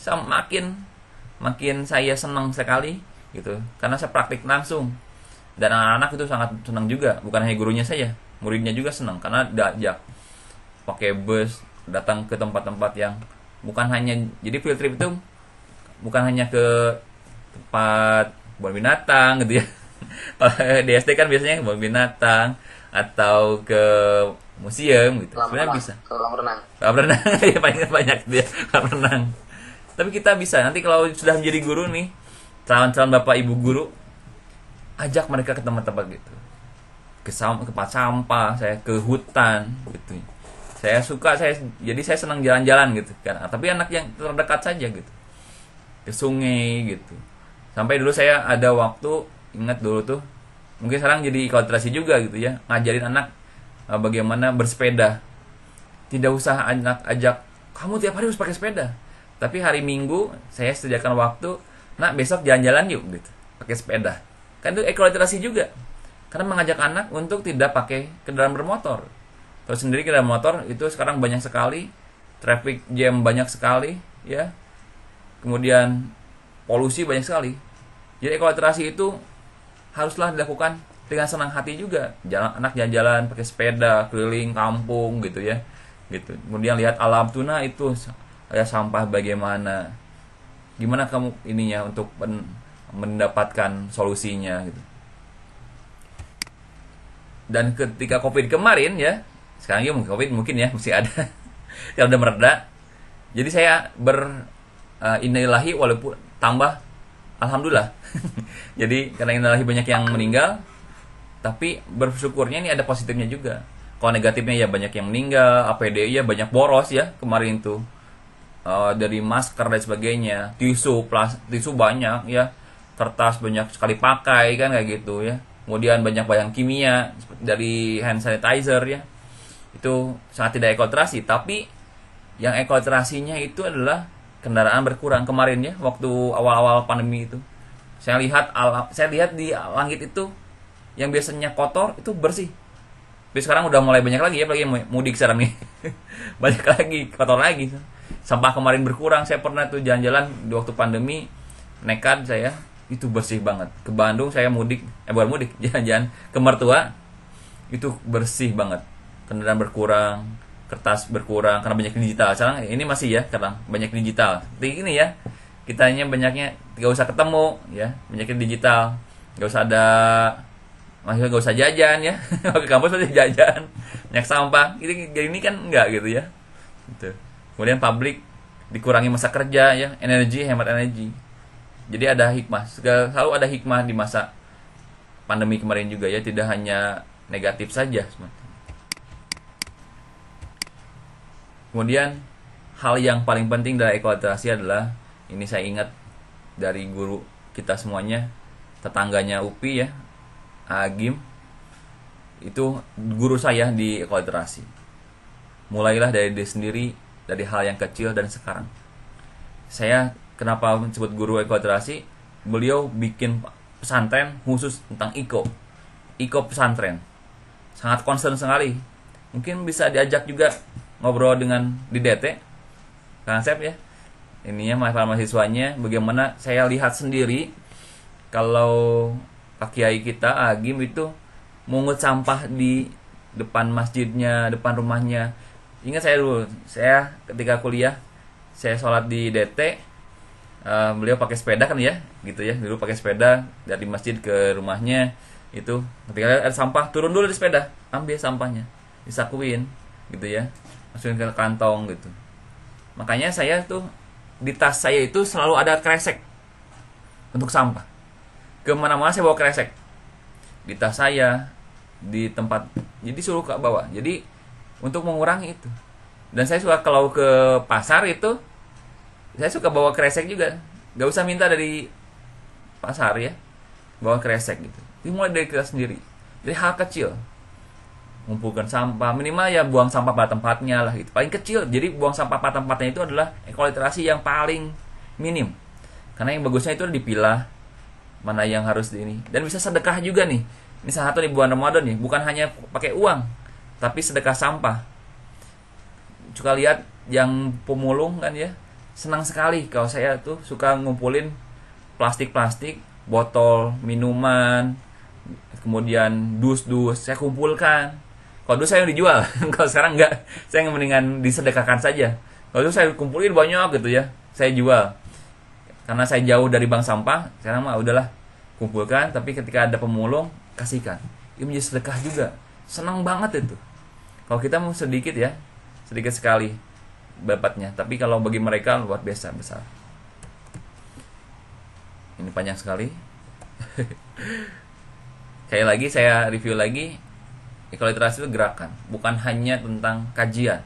makin saya senang sekali gitu, karena saya praktik langsung dan anak-anak itu sangat senang juga, bukan hanya gurunya saya, muridnya juga senang karena diajak pakai bus datang ke tempat-tempat yang bukan hanya, jadi field trip itu bukan hanya ke tempat kebun binatang gitu ya. Di SD kan biasanya kebun binatang atau ke museum gitu. Sebenarnya bisa. Kolam renang. Kolam renang ya banyak dia kolam renang. Tapi kita bisa nanti kalau sudah menjadi guru nih, calon-calon bapak ibu guru, ajak mereka ke tempat-tempat gitu. Ke tempat sampah, saya ke hutan gitu. Jadi saya senang jalan-jalan gitu kan. Tapi anak yang terdekat saja gitu. Ke sungai gitu. Sampai dulu saya ada waktu, ingat dulu tuh, mungkin sekarang jadi ekoliterasi juga gitu ya, ngajarin anak bagaimana bersepeda. Tidak usah anak ajak, kamu tiap hari harus pakai sepeda. Tapi hari Minggu saya sediakan waktu, nak besok jalan-jalan yuk gitu, pakai sepeda. Kan itu ekoliterasi juga. Karena mengajak anak untuk tidak pakai kendaraan bermotor. Terus sendiri kendaraan motor itu sekarang banyak sekali, traffic jam banyak sekali ya. Kemudian polusi banyak sekali. Jadi ekoliterasi itu haruslah dilakukan dengan senang hati juga. Anak jalan-jalan pakai sepeda keliling kampung gitu ya. Gitu. Kemudian lihat alam tuna itu ya, sampah bagaimana. Gimana kamu ininya untuk mendapatkan solusinya gitu. Dan ketika Covid kemarin ya, sekarang ya Covid mungkin ya masih ada. Yang udah mereda. Jadi saya innalillahi walaupun tambah alhamdulillah. Jadi karena innalillahi banyak yang meninggal, tapi bersyukurnya ini ada positifnya juga. Kalau negatifnya ya banyak yang meninggal, APD ya banyak boros ya kemarin tuh. Dari masker dan sebagainya, tisu banyak ya, kertas banyak sekali pakai kan kayak gitu ya. Kemudian banyak bahan kimia dari hand sanitizer ya. Itu sangat tidak ekoliterasi, tapi yang ekoliterasinya itu adalah kendaraan berkurang kemarin ya, waktu awal-awal pandemi itu. Saya lihat di langit itu yang biasanya kotor itu bersih. Tapi sekarang udah mulai banyak lagi ya, apalagi mudik sekarang nih. Banyak lagi, kotor lagi. Sampah kemarin berkurang. Saya pernah tuh jalan-jalan di waktu pandemi, nekat saya, itu bersih banget. Ke Bandung saya mudik, bukan mudik, jalan-jalan ke mertua, itu bersih banget. Kendaraan berkurang, kertas berkurang karena banyak digital. Sekarang ini masih ya, karena banyak digital. Seperti ini ya, kitanya banyaknya gak usah ketemu ya, banyaknya digital, gak usah ada, maksudnya gak usah jajan ya. Ke kampus pasti jajan, banyak sampah. Ini kan enggak gitu ya. Gitu. Kemudian pabrik dikurangi masa kerja ya, hemat energi. Jadi ada hikmah, selalu ada hikmah di masa pandemi kemarin juga ya, tidak hanya negatif saja. Kemudian hal yang paling penting dari eksploitasi adalah, ini saya ingat dari guru kita semuanya, tetangganya UPI ya, Agim, itu guru saya di eksploitasi. Mulailah dari diri sendiri, dari hal yang kecil, dan sekarang saya kenapa disebut guru eksploitasi, beliau bikin pesantren khusus tentang iko pesantren, sangat concern sekali. Mungkin bisa diajak juga ngobrol dengan di DT Kang Asep ya, ininya mahasiswanya, bagaimana saya lihat sendiri kalau Pak Kiai kita Agim itu mungut sampah di depan masjidnya, depan rumahnya. Ingat saya dulu, saya ketika kuliah, saya sholat di DT, beliau pakai sepeda kan ya, gitu ya, dulu pakai sepeda dari masjid ke rumahnya. Itu ketika ada sampah, turun dulu di sepeda, ambil sampahnya, disakuin gitu ya, masukin ke kantong gitu. Makanya saya tuh di tas saya itu selalu ada kresek untuk sampah. Kemana-mana saya bawa kresek di tas saya, di tempat, jadi suruh ke bawah. Jadi untuk mengurangi itu. Dan saya suka kalau ke pasar itu, saya suka bawa kresek juga. Gak usah minta dari pasar ya, bawa kresek gitu. Dimulai dari kita sendiri, dari hal kecil. Mengumpulkan sampah, minimal ya buang sampah pada tempatnya lah gitu. Paling kecil, jadi buang sampah pada tempatnya itu adalah eksploitasi yang paling minim. Karena yang bagusnya itu dipilah, mana yang harus di ini. Dan bisa sedekah juga nih. Ini salah satu di bulan Ramadan nih, bukan hanya pakai uang, tapi sedekah sampah. Suka lihat yang pemulung kan ya, senang sekali kalau saya tuh suka ngumpulin plastik-plastik, botol minuman, kemudian dus-dus, saya kumpulkan. Kalau dulu saya dijual, kalau sekarang enggak, saya mendingan disedekahkan saja. Kalau dulu saya kumpulin banyak gitu ya, saya jual. Karena saya jauh dari bank sampah, sekarang mah udahlah, kumpulkan, tapi ketika ada pemulung, kasihkan. Itu menjadi sedekah juga. Senang banget itu. Kalau kita mau sedikit ya, sedikit sekali dapatnya, tapi kalau bagi mereka luar biasa besar. Ini panjang sekali. Sekali lagi saya review lagi, eksploitasi itu gerakan, bukan hanya tentang kajian.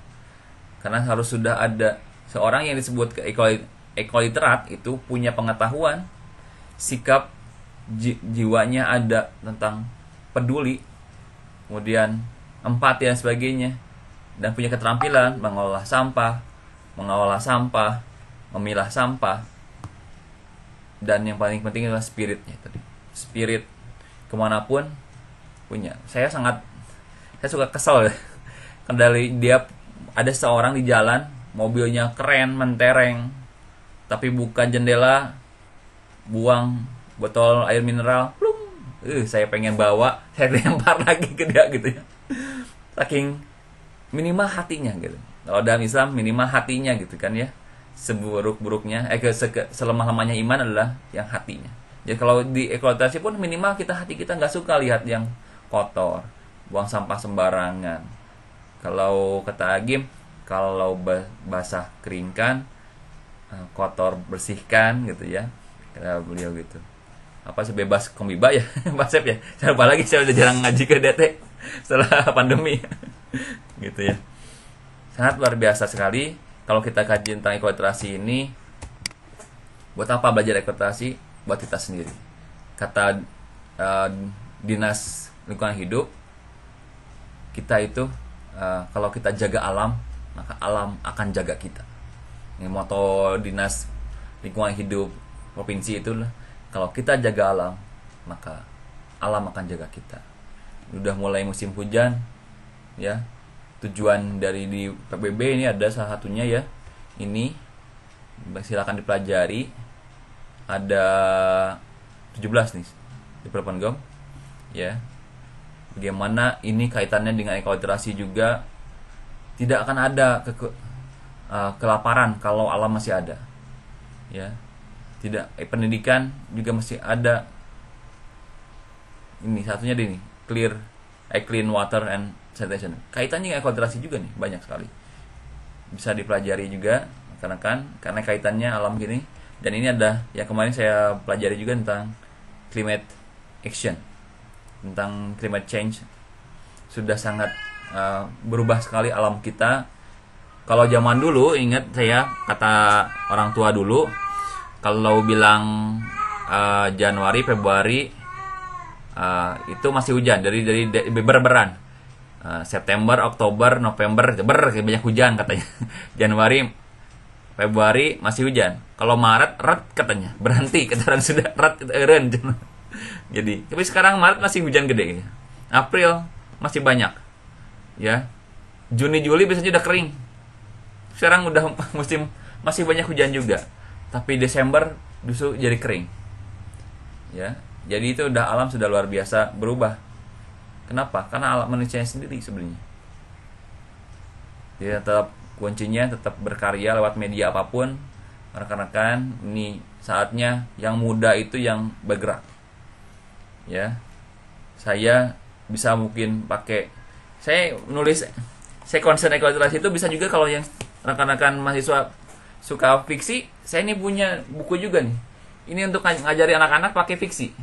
Karena harus sudah ada seorang yang disebut ekoliterat itu punya pengetahuan, sikap jiwanya ada tentang peduli, kemudian empati dan sebagainya, dan punya keterampilan mengolah sampah, memilah sampah, dan yang paling penting adalah spiritnya tadi. Spirit kemanapun punya. Saya suka kesel ya. Kendali dia ada seorang di jalan, mobilnya keren, mentereng, tapi buka jendela, buang botol air mineral, plum. Saya pengen bawa, saya lempar lagi ke dia gitu ya. Saking minimal hatinya gitu. Kalau dalam Islam minimal hatinya gitu kan ya. Seburuk-buruknya, selemah-lemahnya iman adalah yang hatinya. Jadi kalau di eksploitasi pun minimal hati kita nggak suka lihat yang kotor, buang sampah sembarangan. Kalau kata Agim, kalau basah keringkan, kotor bersihkan gitu ya. Kata beliau gitu. Apa sih, bebas kombiba ya, Pak Sep ya. Saya lupa lagi, saya udah jarang ngaji ke DT setelah pandemi. Gitu ya. Sangat luar biasa sekali kalau kita kaji tentang eksploitasi ini. Buat apa belajar eksploitasi? Buat kita sendiri. Kata Dinas Lingkungan Hidup, kita itu kalau kita jaga alam, maka alam akan jaga kita. Ini moto dinas lingkungan hidup provinsi itulah, kalau kita jaga alam maka alam akan jaga kita. Udah mulai musim hujan ya, tujuan dari di PBB ini ada salah satunya ya, ini silakan dipelajari, ada 17 nih di Propangom ya, bagaimana ini kaitannya dengan ekoliterasi juga. Tidak akan ada kelaparan kalau alam masih ada ya. Tidak, pendidikan juga masih ada. Ini satunya ini clean water and sanitation. Kaitannya dengan ekoliterasi juga nih banyak sekali, bisa dipelajari juga karena kaitannya alam gini. Dan ini ada yang kemarin saya pelajari juga tentang climate action, tentang climate change. Sudah sangat berubah sekali alam kita. Kalau zaman dulu, ingat saya kata orang tua dulu, kalau bilang Januari, Februari itu masih hujan dari berberan. September, Oktober, November banyak hujan katanya. Januari, Februari masih hujan. Kalau Maret ret katanya berhenti, kata orang sudah ret eren. Jadi tapi sekarang Maret masih hujan gede, April masih banyak ya, Juni Juli biasanya udah kering. Sekarang udah musim masih banyak hujan juga, tapi Desember justru jadi kering ya. Jadi itu udah alam sudah luar biasa berubah. Kenapa? Karena alam manusia sendiri sebenarnya. Dia tetap kuncinya tetap berkarya lewat media apapun. Rekan-rekan, ini saatnya yang muda itu yang bergerak ya. Saya bisa mungkin pakai, saya nulis, saya concern ekoliterasi itu bisa juga kalau yang rekan-rekan mahasiswa suka fiksi. Saya ini punya buku juga nih, ini untuk ngajari anak-anak pakai fiksi.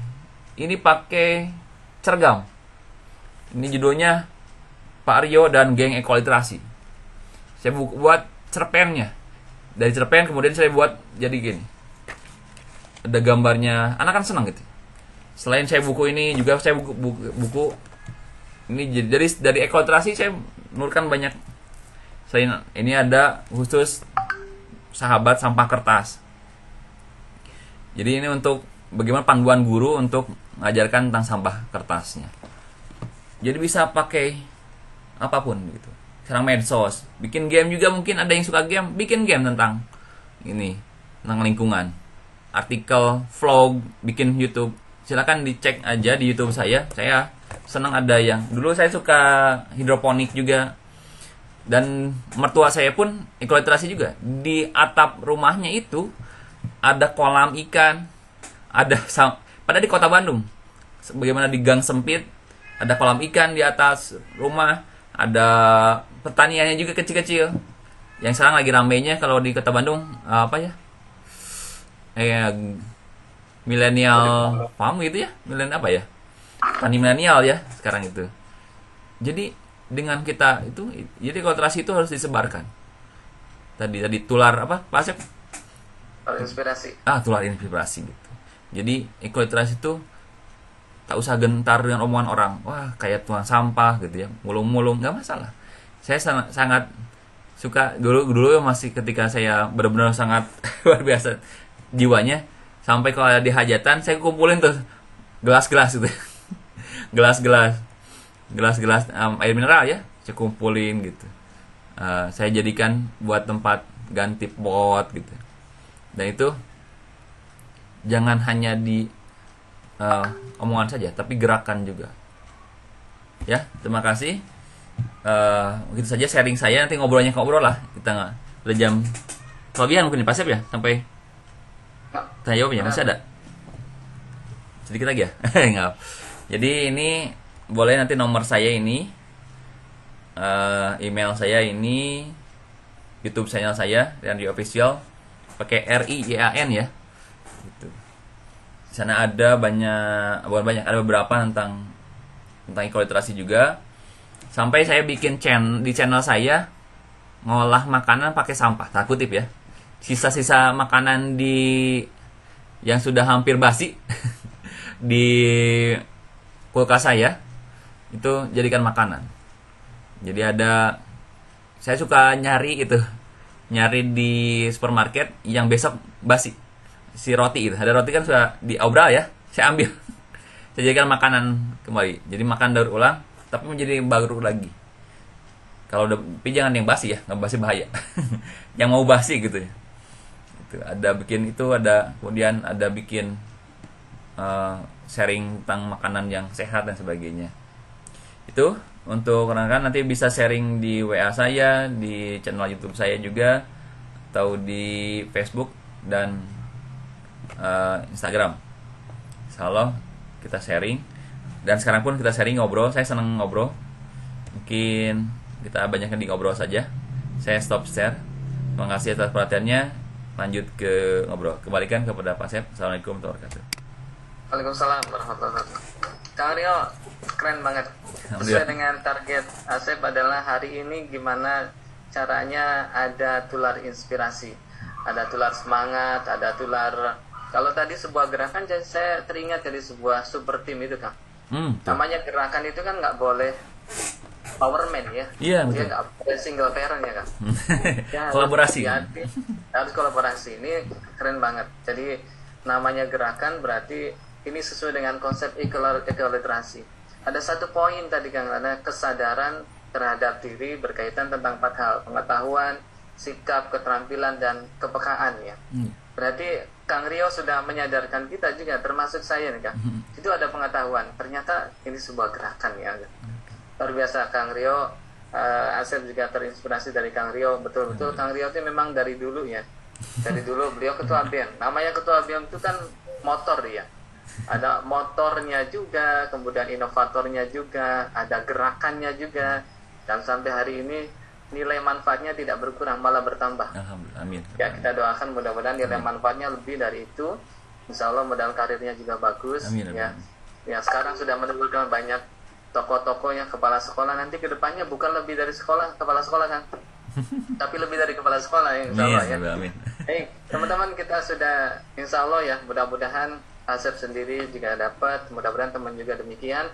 Ini pakai cergam. Ini judulnya Pak Rio dan Geng Ekoliterasi. Saya buat cerpennya. Dari cerpen kemudian saya buat jadi gini. Ada gambarnya, anak kan senang gitu. Selain saya buku ini juga saya buku ini dari ekoliterasi saya menurunkan banyak. Selain ini ada khusus sahabat sampah kertas. Jadi ini untuk bagaimana panduan guru untuk mengajarkan tentang sampah kertasnya. Jadi bisa pakai apapun gitu. Sekarang medsos, bikin game juga, mungkin ada yang suka game, bikin game tentang ini, tentang lingkungan. Artikel, vlog, bikin YouTube. Silakan dicek aja di YouTube saya. Saya senang ada yang dulu saya suka hidroponik juga. Dan mertua saya pun ekoliterasi juga. Di atap rumahnya itu ada kolam ikan, padahal di kota Bandung. Bagaimana di gang sempit ada kolam ikan di atas rumah, ada pertaniannya juga kecil-kecil. Yang sekarang lagi ramainya kalau di kota Bandung apa ya? Milenial farm gitu ya? Milenial apa ya? Tani milenial ya sekarang itu. Jadi dengan kita itu, jadi ekoliterasi itu harus disebarkan. Tadi tular apa? Pak Asep? Tular inspirasi. Tular inspirasi gitu. Jadi ekoliterasi itu tak usah gentar dengan omongan orang. Wah, kayak tuang sampah gitu ya, mulung-mulung, nggak masalah. Saya sangat suka dulu masih ketika saya benar-benar sangat luar biasa jiwanya, sampai kalau ada di hajatan saya kumpulin tuh gelas-gelas gitu. gelas-gelas air mineral ya, saya kumpulin gitu. Saya jadikan buat tempat ganti pot gitu. Dan itu jangan hanya di omongan saja, tapi gerakan juga. Ya, terima kasih. Begitu saja sharing saya, nanti ngobrol lah. Kita nggak udah jam kelebihan mungkin Pak Sep ya, sampai tanya jawabnya masih ada sedikit lagi ya. Nggak. Jadi ini boleh nanti nomor saya ini, email saya ini, YouTube channel saya Rian Official, pakai RIYAN ya. Gitu. Di sana ada ada beberapa tentang ekoliterasi juga. Sampai saya bikin di channel saya ngolah makanan pakai sampah, tak kutip ya. Sisa-sisa makanan yang sudah hampir basi di kulkas saya itu jadikan makanan. Jadi saya suka nyari itu nyari di supermarket yang besok basi, si roti itu, ada roti kan sudah diobral ya, saya ambil. Saya jadikan makanan kembali, jadi makan daur ulang tapi menjadi baru lagi. Kalau udah, tapi jangan yang basi ya, nggak basi bahaya. Yang mau basi gitu ya. Itu ada bikin itu, ada kemudian ada bikin sharing tentang makanan yang sehat dan sebagainya. Itu untuk rekan-rekan nanti bisa sharing di WA saya, di channel YouTube saya juga, atau di Facebook dan Instagram. Insyaallah kita sharing. Dan sekarang pun kita sharing, ngobrol. Saya senang ngobrol. Mungkin kita banyakkan di ngobrol saja. Saya stop share. Terima kasih atas perhatiannya. Lanjut ke ngobrol. Kembalikan kepada Pak Asep. Assalamualaikum warahmatullahi wabarakatuh. Waalaikumsalam warahmatullahi wabarakatuh. Kang Rio, keren banget. Sesuai dengan target Asep adalah hari ini gimana caranya ada tular inspirasi, ada tular semangat, ada tular. Kalau tadi sebuah gerakan, saya teringat dari sebuah super team itu, Kang. Namanya gerakan itu kan nggak boleh power man ya. Iya, dia betul. nggak boleh single parent ya, Kang. Ya, Kolaborasi. Harus kolaborasi. Ini keren banget. Jadi namanya gerakan berarti ini sesuai dengan konsep ekoliterasi. Ada satu poin tadi, Kang, ada kesadaran terhadap diri berkaitan tentang 4 hal: pengetahuan, sikap, keterampilan, dan kepekaan ya. Berarti Kang Rio sudah menyadarkan kita juga, termasuk saya nih, Kang. Itu ada pengetahuan. Ternyata ini sebuah gerakan ya. Luar biasa Kang Rio. Asep juga terinspirasi dari Kang Rio. Betul-betul Kang Rio itu memang dari dulu ya. Dari dulu beliau ketua BEM. Namanya ketua BEM itu kan motor ya. Ada motornya juga, kemudian inovatornya juga, ada gerakannya juga, dan sampai hari ini nilai manfaatnya tidak berkurang, malah bertambah. Alhamdulillah, amin. Ya, kita doakan mudah-mudahan nilai manfaatnya lebih dari itu. Insya Allah modal karirnya juga bagus. Amin, amin. Ya, sekarang sudah menimbulkan banyak tokoh-tokoh yang kepala sekolah. Nanti kedepannya bukan lebih dari kepala sekolah kan, tapi lebih dari kepala sekolah ya, Insya Allah ya. Amin. Hey, teman-teman, kita sudah Insya Allah ya, mudah-mudahan Asep sendiri juga dapat, mudah-mudahan teman juga demikian.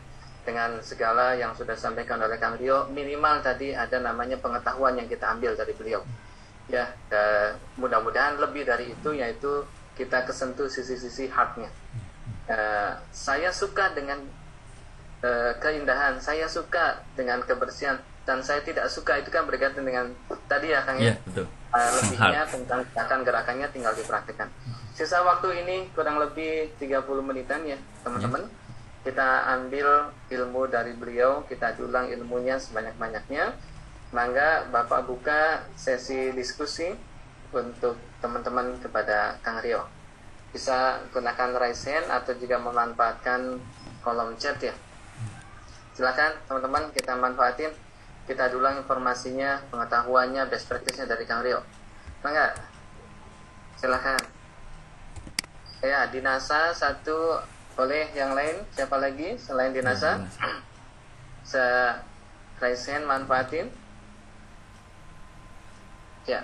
Dengan segala yang sudah disampaikan oleh Kang Rio, minimal tadi ada namanya pengetahuan yang kita ambil dari beliau ya. Mudah-mudahan lebih dari itu, yaitu kita kesentuh sisi-sisi heartnya. Saya suka dengan keindahan, saya suka dengan kebersihan, dan saya tidak suka, itu kan berkaitan dengan tadi ya, Kang ya. Betul. Lebihnya tentang gerakannya tinggal dipraktikkan. Sisa waktu ini kurang lebih 30 menitan ya, teman-teman. Kita ambil ilmu dari beliau, kita dulang ilmunya sebanyak-banyaknya. Mangga Bapak buka sesi diskusi untuk teman-teman kepada Kang Rio. Bisa gunakan raise hand atau juga memanfaatkan kolom chat ya. Silakan teman-teman, kita manfaatin, kita dulang informasinya, pengetahuannya, best practice-nya dari Kang Rio. Mangga, silakan. Ya, Dinasa satu, boleh yang lain, siapa lagi selain Dinasa? Raise hand, manfaatin. Ya,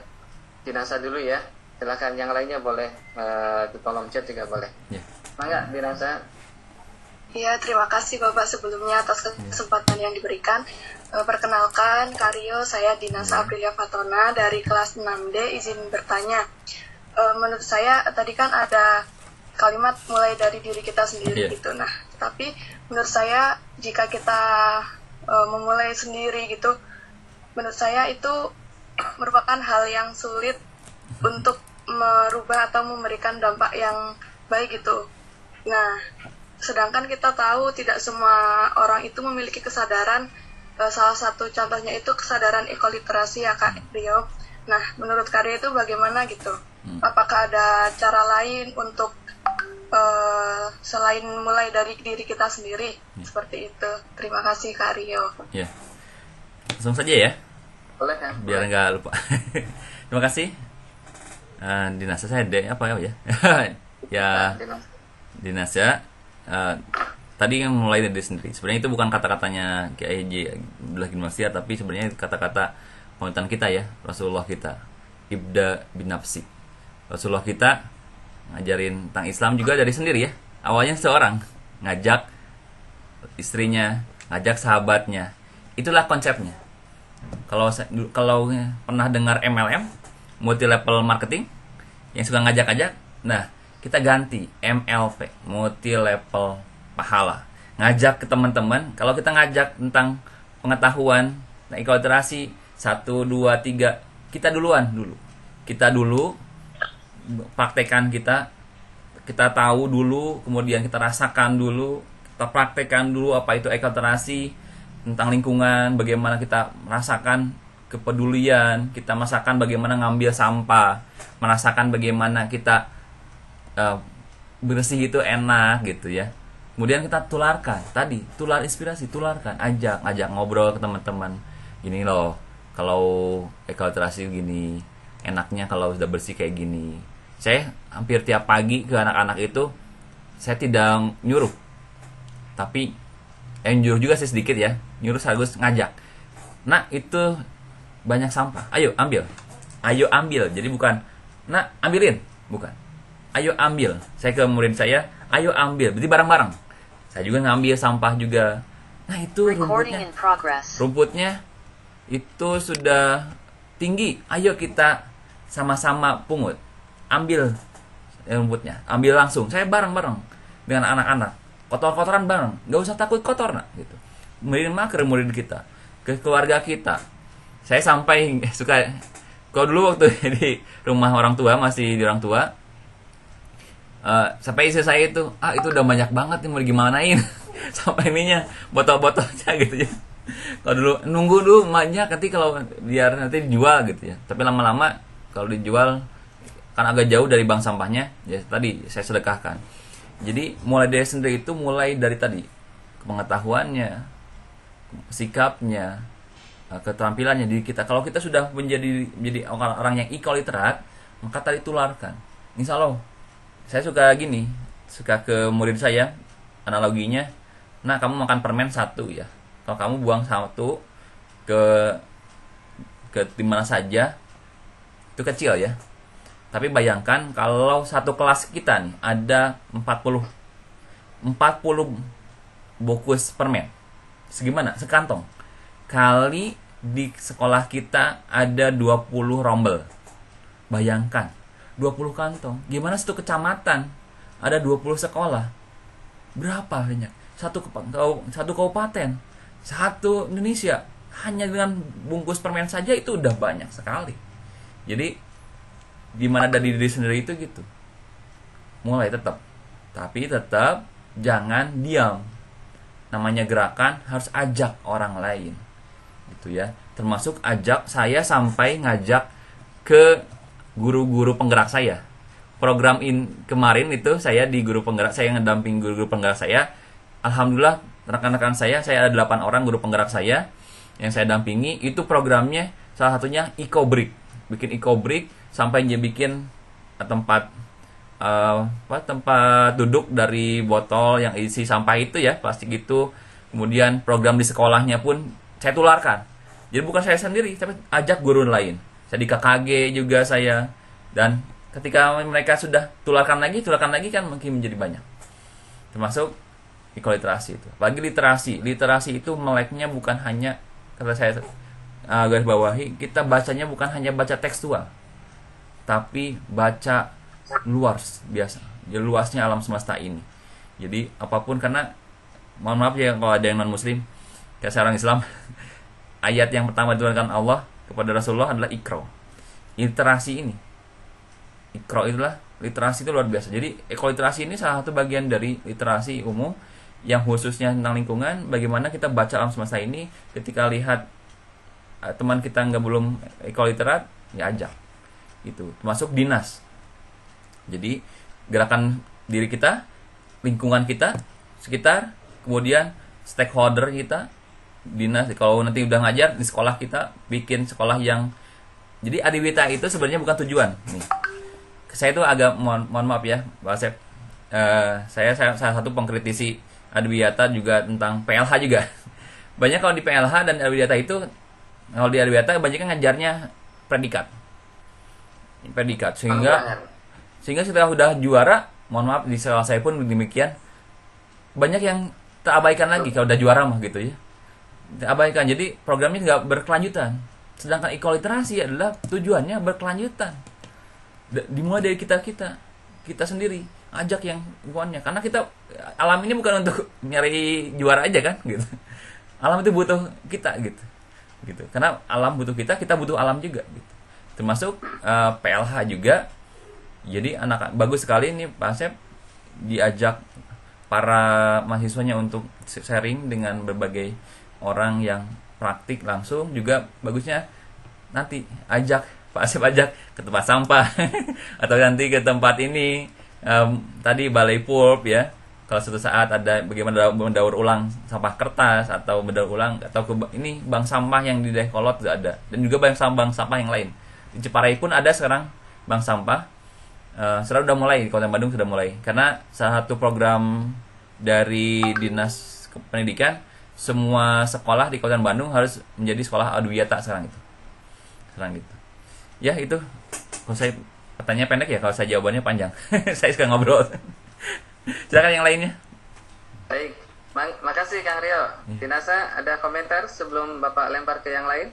Dinasa dulu ya. Silakan, yang lainnya boleh di kolom chat juga boleh. Mangga, Dinasa. Ya, terima kasih Bapak sebelumnya atas kesempatan yang diberikan. Perkenalkan, Kario, saya Dinasa Aprilia Fatona dari kelas 6D, izin bertanya. Menurut saya tadi kan ada kalimat mulai dari diri kita sendiri gitu. Nah, tapi menurut saya jika kita memulai sendiri gitu, menurut saya itu merupakan hal yang sulit untuk merubah atau memberikan dampak yang baik gitu. Nah, sedangkan kita tahu tidak semua orang itu memiliki kesadaran. Salah satu contohnya itu kesadaran ekoliterasi ya Kak Rio. Nah, menurut Kak Rio itu bagaimana gitu? Apakah ada cara lain untuk selain mulai dari diri kita sendiri? Seperti itu. Terima kasih Kak Rio. Ya, langsung saja ya. Boleh kan? Biar nggak lupa. Terima kasih. Dinasa saya apa ya? Ya, Dinasa. Tadi yang mulai dari sendiri. Sebenarnya itu bukan kata-katanya Kiai Abdullah bin Mas'ud, tapi sebenarnya kata-kata panutan kita ya, Rasulullah kita. Ibda bin nafsi. Rasulullah kita ngajarin tentang Islam juga dari sendiri ya. Awalnya seorang ngajak istrinya, ngajak sahabatnya. Itulah konsepnya. Kalau pernah dengar MLM, multi level marketing yang suka ngajak-ngajak. Nah, kita ganti MLP, multi level pahala. Ngajak ke teman-teman. Kalau kita ngajak tentang pengetahuan, nah, literasi 1 2 3, kita dulu. Kita dulu praktekan, kita tahu dulu, kemudian kita rasakan dulu, kita praktekkan dulu apa itu literasi, tentang lingkungan, bagaimana kita merasakan kepedulian, kita merasakan bagaimana ngambil sampah, merasakan bagaimana kita bersih itu enak gitu ya. Kemudian kita tularkan, tadi tular inspirasi, tularkan, ajak ngobrol ke teman-teman. Gini loh, kalau literasi gini, enaknya kalau sudah bersih kayak gini. Saya hampir tiap pagi ke anak-anak itu, saya tidak nyuruh, tapi nyuruh juga sih sedikit ya, nyuruh harus ngajak. Nah, itu banyak sampah, ayo ambil. Jadi bukan nah ambilin, bukan, ayo ambil. Saya ke murid saya, ayo ambil, berarti bareng-bareng. Saya juga ngambil sampah juga. Nah, itu rumputnya itu sudah tinggi, ayo kita sama-sama pungut, ambil rumputnya, ambil langsung. Saya bareng-bareng dengan anak-anak, kotor-kotoran bareng, nggak usah takut kotor, nak gitu. Ke murid kita, ke keluarga kita. Saya sampai suka, kalau dulu waktu di rumah orang tua, masih di orang tua, sampai istri saya itu udah banyak banget nih, mau gimanain. Sampai ininya botol-botolnya gitu ya. Kalau dulu nunggu dulu emaknya, nanti kalau biar nanti dijual gitu ya. Tapi lama-lama kalau dijual kan agak jauh dari bank sampahnya, ya tadi saya sedekahkan. Jadi mulai dari sendiri itu, mulai dari tadi pengetahuannya, sikapnya, keterampilannya diri kita. Kalau kita sudah menjadi orang yang equaliterat, maka tadi tularkan. Insya Allah, saya suka gini, suka ke murid saya, analoginya, nah kamu makan permen 1 ya, kalau kamu buang 1 ke dimana saja, itu kecil ya. Tapi bayangkan kalau satu kelas kita nih ada 40 bungkus permen, segimana? Sekantong. Kali di sekolah kita ada 20 rombel. Bayangkan 20 kantong. Gimana satu kecamatan ada 20 sekolah? Berapa banyak? Satu kabupaten, satu Indonesia, hanya dengan bungkus permen saja itu udah banyak sekali. Jadi dimana dari diri sendiri itu gitu, mulai tapi tetap jangan diam. Namanya gerakan harus ajak orang lain gitu ya, termasuk ajak. Saya sampai ngajak ke guru-guru penggerak saya. Program kemarin itu saya di guru penggerak, saya ngedamping guru-guru penggerak saya. Alhamdulillah rekan-rekan saya ada 8 orang guru penggerak saya yang saya dampingi. Itu programnya salah satunya EcoBrick, bikin EcoBrick, sampai dia bikin tempat duduk dari botol yang isi sampah itu ya, plastik itu. Kemudian program di sekolahnya pun saya tularkan. Jadi bukan saya sendiri, tapi ajak guru lain. Saya di KKG juga saya. Dan ketika mereka sudah tularkan lagi kan mungkin menjadi banyak. Termasuk ekoliterasi itu. Lagi literasi itu meleknya bukan hanya, kata saya garis bawahi, kita bacanya bukan hanya baca tekstual, tapi baca luas biasa, ya luasnya alam semesta ini. Jadi apapun, karena mohon maaf ya kalau ada yang non muslim, kayak seorang Islam, ayat yang pertama diturunkan Allah kepada Rasulullah adalah Iqra. Literasi ini, Iqra itulah literasi, itu luar biasa. Jadi ekoliterasi ini salah satu bagian dari literasi umum yang khususnya tentang lingkungan. Bagaimana kita baca alam semesta ini, ketika lihat teman kita belum ekoliterat, ya ajak. Itu termasuk dinas. Jadi gerakan diri kita, lingkungan kita sekitar, kemudian stakeholder kita, dinas. Kalau nanti udah ngajar di sekolah, kita bikin sekolah yang, jadi adiwita itu sebenarnya bukan tujuan nih. Saya itu agak mohon maaf ya Pak Asep, saya salah satu pengkritisi adiwita juga tentang PLH juga. Banyak kalau di PLH dan adiwita itu, kalau di adiwita banyak kan ngajarnya predikat, sehingga setelah udah juara, mohon maaf di sekolah saya pun demikian, banyak yang terabaikan lagi kalau udah juara mah gitu ya, terabaikan. Jadi programnya nggak berkelanjutan, Sedangkan ekoliterasi adalah tujuannya berkelanjutan. Dimulai dari kita sendiri, ajak yang lingkungannya, karena kita alam ini bukan untuk nyari juara aja kan gitu. Alam itu butuh kita gitu karena alam butuh kita butuh alam juga gitu. Termasuk PLH juga. Jadi anak bagus sekali ini Pak Asep diajak para mahasiswanya untuk sharing dengan berbagai orang yang praktik langsung. Juga bagusnya nanti Pak Asep ajak ke tempat sampah atau nanti ke tempat ini tadi balai pulp ya. Kalau suatu saat ada bagaimana mendaur ulang sampah kertas atau mendaur ulang atau ini bank sampah yang di Dayakolot juga ada, dan juga bank sampah yang lain. Di Ciparai pun ada sekarang bank sampah. Sudah mulai di Kota Bandung sudah mulai, karena salah satu program dari Dinas Pendidikan, semua sekolah di Kota Bandung harus menjadi sekolah Adwiyata sekarang gitu. Ya itu, kalau saya pertanyaan pendek ya, kalau saya jawabannya panjang. Saya suka ngobrol. Silakan yang lainnya. Baik, makasih Kang Rio. Dinasa, ada komentar sebelum Bapak lempar ke yang lain?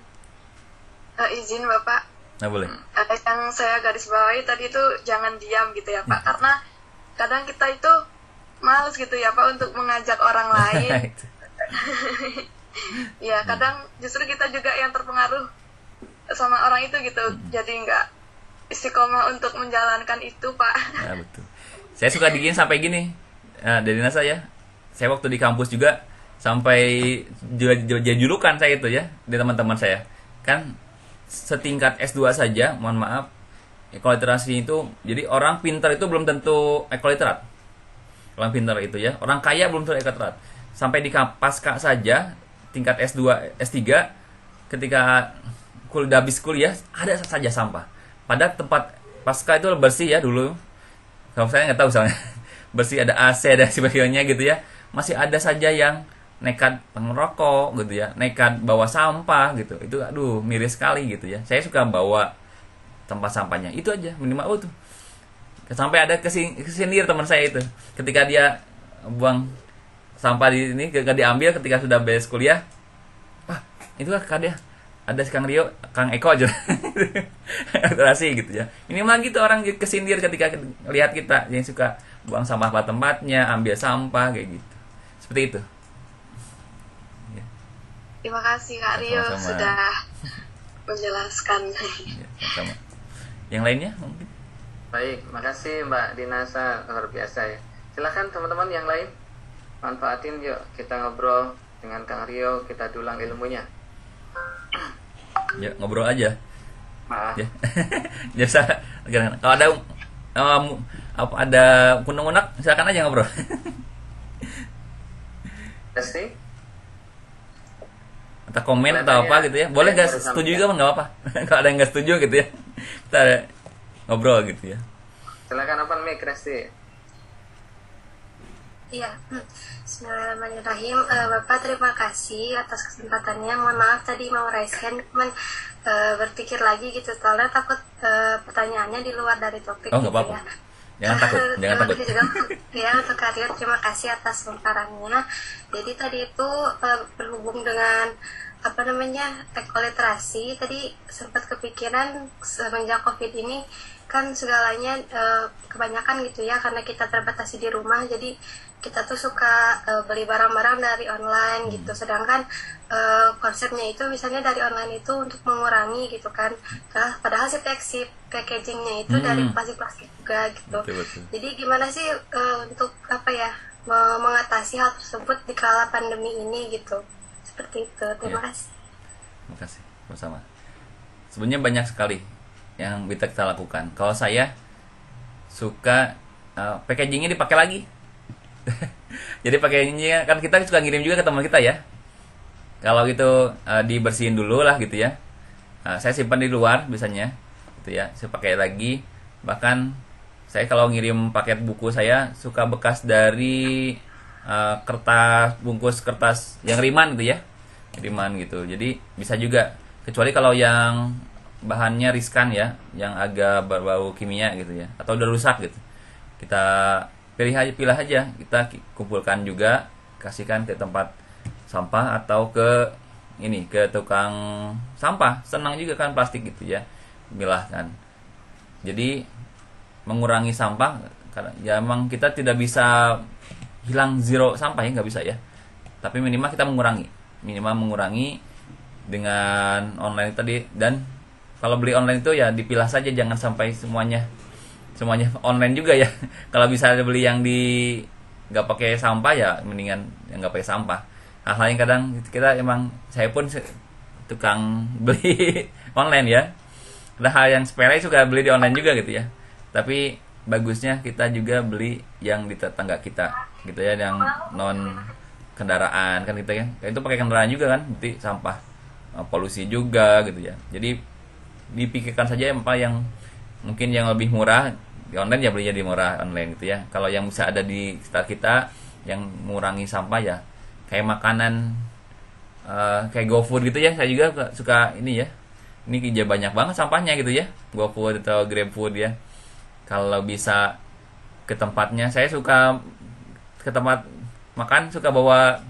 Izin Bapak. Nah, boleh. Yang saya garis bawahi tadi itu jangan diam gitu ya Pak, karena kadang kita itu males gitu ya Pak untuk mengajak orang lain. Ya kadang justru kita juga yang terpengaruh sama orang itu gitu, jadi nggak istiqomah untuk menjalankan itu Pak. Ya betul. Saya suka digini sampai gini dari NASA ya. Saya waktu di kampus juga sampai jadi julukan saya itu ya di teman-teman saya. Kan setingkat S2 saja, mohon maaf, ekoliterasi itu, jadi orang pintar itu belum tentu ekoliterat. Orang pintar itu ya, orang kaya belum tentu ekoliterat. Sampai di pasca saja tingkat S2, S3, ketika habis kuliah ada saja sampah. Pada tempat pasca itu bersih ya dulu. Kalau saya nggak tahu soalnya bersih, ada AC dan sebagainya gitu ya, masih ada saja yang nekat pengerokok gitu ya, nekat bawa sampah gitu. Itu aduh miris sekali gitu ya. Saya suka bawa tempat sampahnya itu aja minimal tuh. Sampai ada kesindir teman saya itu, ketika dia buang sampah di ini ketika diambil ketika sudah beres kuliah, wah itu kan dia ada Kang Rio, Kang Eko aja terasi gitu ya. Ini mah gitu orang kesindir ketika lihat kita yang suka buang sampah pada tempatnya, ambil sampah kayak gitu. Seperti itu. Ya. Terima kasih Kak Rio sudah menjelaskan. Ya, sama. Yang lainnya mungkin. Baik, makasih Mbak Dinasa, luar biasa ya. Silakan teman-teman yang lain, manfaatin yuk kita ngobrol dengan Kang Rio, kita dulang ilmunya. Ya ngobrol aja. Maaf. Ya. Biasa. Kalau ada kunak-kunak silakan aja ngobrol. Pasti. Atau komen atau apa gitu ya. Boleh nggak setuju juga nggak apa-apa. Kalau ada yang nggak setuju gitu ya, kita ngobrol gitu ya. Silakan open mic Resti. Iya, Bismillahirrahmanirrahim. Bapak terima kasih atas kesempatannya. Mohon maaf tadi mau raise hand, cuman berpikir lagi gitu, soalnya takut pertanyaannya di luar dari topik. Oh nggak gitu apa-apa. Ya. Jangan takut. Juga, ya untuk Karyo terima kasih atas pemaparannya. Jadi tadi itu berhubung dengan ekoliterasi, tadi sempat kepikiran semenjak COVID ini kan segalanya kebanyakan gitu ya, karena kita terbatasi di rumah, jadi kita tuh suka beli barang-barang dari online gitu, sedangkan konsepnya itu misalnya dari online itu untuk mengurangi gitu kan, padahal si packagingnya itu dari plastik juga gitu. Betul. Jadi gimana sih untuk mengatasi hal tersebut di kala pandemi ini gitu, seperti itu. Terima kasih. Terima kasih bersama. Sebenarnya banyak sekali yang bisa kita lakukan. Kalau saya suka packagingnya dipakai lagi. Jadi packagingnya kan kita suka ngirim juga ke teman kita ya. Kalau gitu dibersihin dulu lah gitu ya. Saya simpan di luar biasanya, gitu ya. Saya pakai lagi. Bahkan saya kalau ngirim paket buku saya suka bekas dari bungkus kertas yang riman gitu ya, riman gitu. Jadi bisa juga. Kecuali kalau yang bahannya riskan ya, yang agak berbau kimia gitu ya, atau udah rusak gitu, kita pilih aja, kita kumpulkan juga, kasihkan ke tempat sampah atau ke ini ke tukang sampah, senang juga kan plastik gitu ya, milah kan. Jadi mengurangi sampah, karena ya emang kita tidak bisa hilang zero sampah ya, nggak bisa ya, tapi minimal kita mengurangi dengan online tadi. Dan kalau beli online itu ya dipilah saja, jangan sampai semuanya online juga ya. Kalau bisa beli yang di nggak pakai sampah ya mendingan yang nggak pakai sampah. Hal-hal yang kadang kita emang, saya pun tukang beli online ya, ada hal yang sepele suka beli di online juga gitu ya. Tapi bagusnya kita juga beli yang di tetangga kita gitu ya, yang non kendaraan kan gitu ya. Itu pakai kendaraan juga kan, berarti sampah, polusi juga gitu ya. Jadi dipikirkan saja apa yang mungkin yang lebih murah di online ya, belinya di murah online gitu ya. Kalau yang bisa ada di sekitar kita yang mengurangi sampah ya, kayak makanan kayak GoFood gitu ya, saya juga suka ini ya. Ini banyak banget sampahnya gitu ya, GoFood atau GrabFood ya. Kalau bisa ke tempatnya, saya suka ke tempat makan suka bawa,